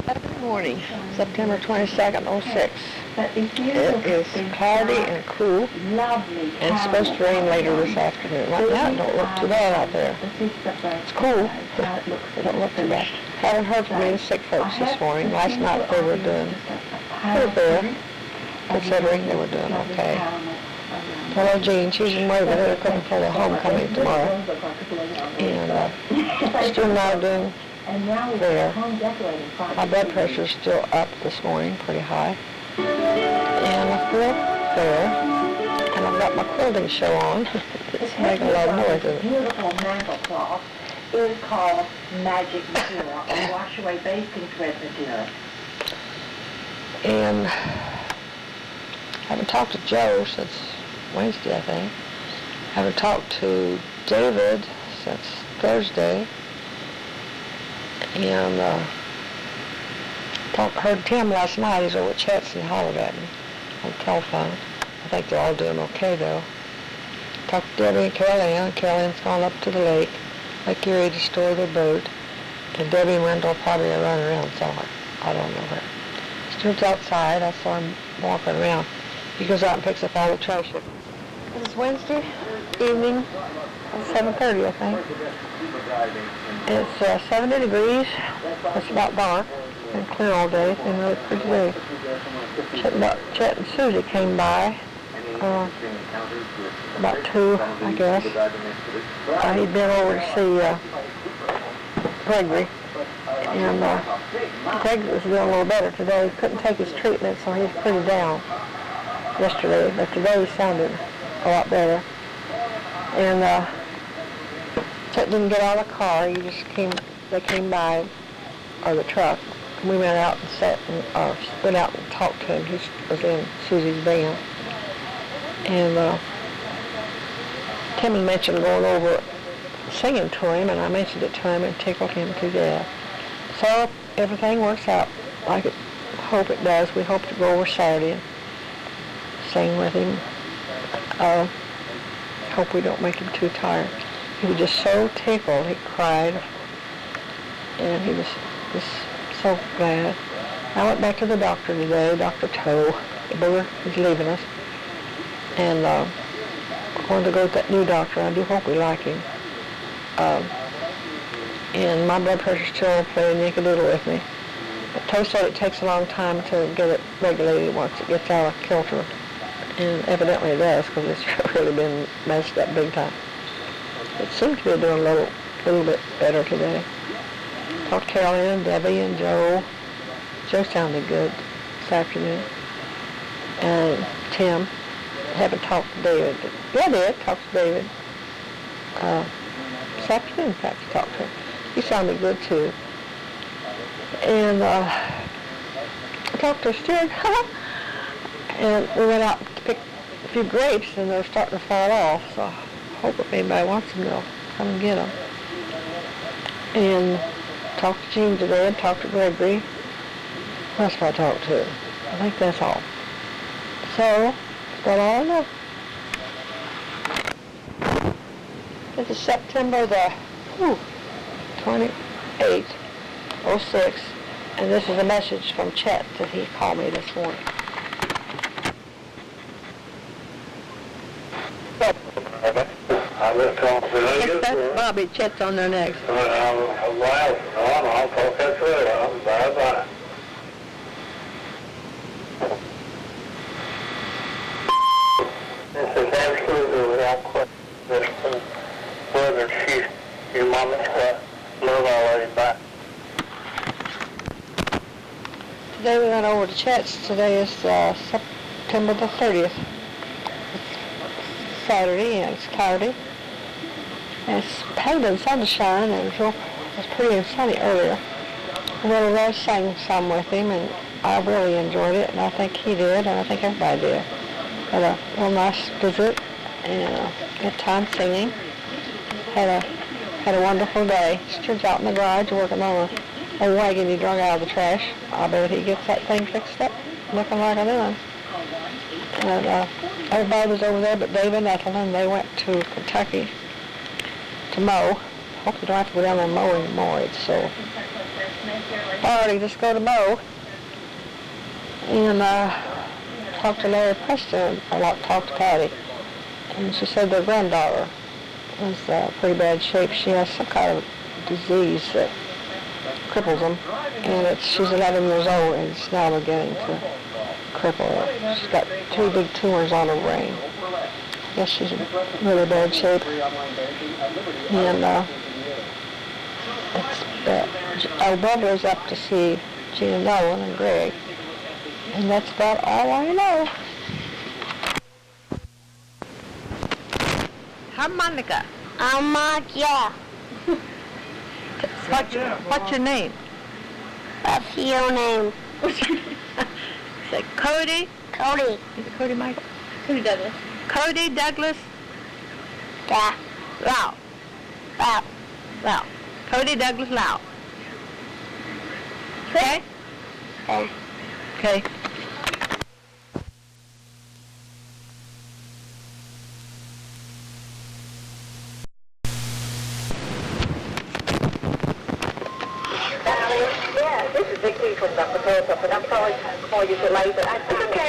Good morning, September 22nd, 06. It is cloudy and cool, and it's supposed to rain later this afternoon. Right now, it don't look too bad out there. It's cool, but it don't look too bad. Haven't heard from any sick folks this morning. Last night they were doing pretty good, considering they were doing okay. Hello, Jean. She's in Waverly. They're cooking for the homecoming tomorrow. And Stu and I are doing there. My blood pressure's still up this morning, pretty high. And I feel fair. And I've got my quilting show on. It's making a lot of noise. This beautiful mantle cloth is called Magic Material, a wash away basting thread material. And I haven't talked to Joe since Wednesday, I think. I haven't talked to David since Thursday. And heard Tim last night. He's over at Chet's and he hollered at me on the telephone. I think they're all doing okay, though. Talked to Debbie and Carol-Ann. Carol-Ann's gone up to the lake, Lake Erie, to store their boat. And Debbie and Wendell probably are running around somewhere. I don't know where. Stuart's outside. I saw him walking around. He goes out and picks up all the trash. It's Wednesday evening at 7:30, I think. It's 70 degrees. It's about dark and clear all day. It's been really pretty day. Chet and Susie came by about 2, I guess. He'd been over to see Gregory. And Greg was doing a little better today. He couldn't take his treatment, so he's pretty down yesterday. But today he sounded a lot better. And Chet didn't get out of the car. They came by, or the truck. And we went out and went out and talked to him. He was in Susie's van. And Timmy mentioned going over singing to him, and I mentioned it to him and tickled him to death. So everything works out like I hope it does. We hope to go over Saturday and sing with him. Hope we don't make him too tired. He was just so tickled. He cried, and he was just so glad. I went back to the doctor today, Dr. Toe. The booger is leaving us. And we're going to go to that new doctor. I do hope we like him. And my blood pressure's still playing nickedoodle with me. But Toe said it takes a long time to get it regulated once it gets out of kilter. And evidently it does, because it's really been messed up big time. It seems to be doing a little bit better today. Talked to Carol-Ann, Debbie, and Joe. Joe sounded good. this afternoon. And Tim, haven't talked to David. Yeah, I did talk to David. This afternoon, in fact, I talked to him. He sounded good, too. And I talked to Stuart, and we went out to pick a few grapes, and they're starting to fall off, so I hope if anybody wants them, they'll come and get them. And talked to Gene today, and talked to Gregory. That's what I talked to. I think that's all. So, that's all I know. This is September the 28th, 06, and this is a message from Chet that he called me this morning. I was talking to That's Bobby. Chet's on there next. I'll talk that through. Bye-bye. This is absolutely without question. Whether she's your mama's love already back. Today we went over to Chet's. Today is September the 30th. It's Saturday, and it's cloudy. And it's had been sunshine, and it was pretty sunny earlier. I really loved sang some with him, and I really enjoyed it, and I think he did, and I think everybody did. Had a real nice visit, and a good time singing. Had a wonderful day. Stuart's out in the garage working on a wagon he drug out of the trash. I bet he gets that thing fixed up, looking like a new one. And everybody was over there but Dave and Ethel, and they went to Kentucky to mow. Hope you don't have to go down there and mow anymore. It's so hard to just go to mow. And talked to Larry Preston, talked to Patty. And she said their granddaughter is pretty bad shape. She has some kind of disease that cripples them. And she's 11 years old, and it's now beginning to cripple her. She's got 2 big tumors on her brain. I guess she's in really bad shape. And our brother's up to see Gina Nolan and Greg. And that's about all I know. Harmonica. Harmonica. What's your name? What's your name? Say Cody. Cody. Is it Cody Michael? Cody Douglas. Cody Douglas Da. Lau. Wow. Lau. Cody Douglas Lau. Okay? Okay. Yeah, this is Vicky from Dr. Tulsa, but I'm sorry to call you so late, but I think, okay.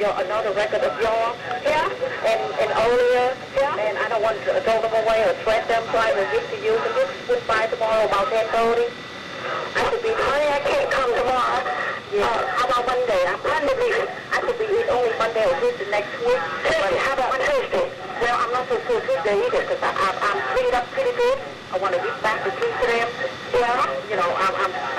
Another record of yours. Yeah. And earlier. Yeah. And I don't want to throw them away or threat them, so I will give to you. Can you swing by tomorrow about 10:30? I should be, honey, I can't come tomorrow. Yeah. How about Monday? I could be in only Monday or Tuesday next week. But how about Tuesday? Well, I'm not so sure Tuesday either, because I'm cleaned up pretty good. I want to get back to teach them. Yeah.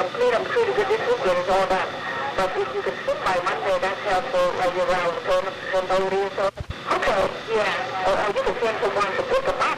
I'm clean up pretty good this weekend is all done. But if you can sit by Monday, that's helpful while you're around the 10:30 or so. Okay, yeah. Or you can send someone to pick them up.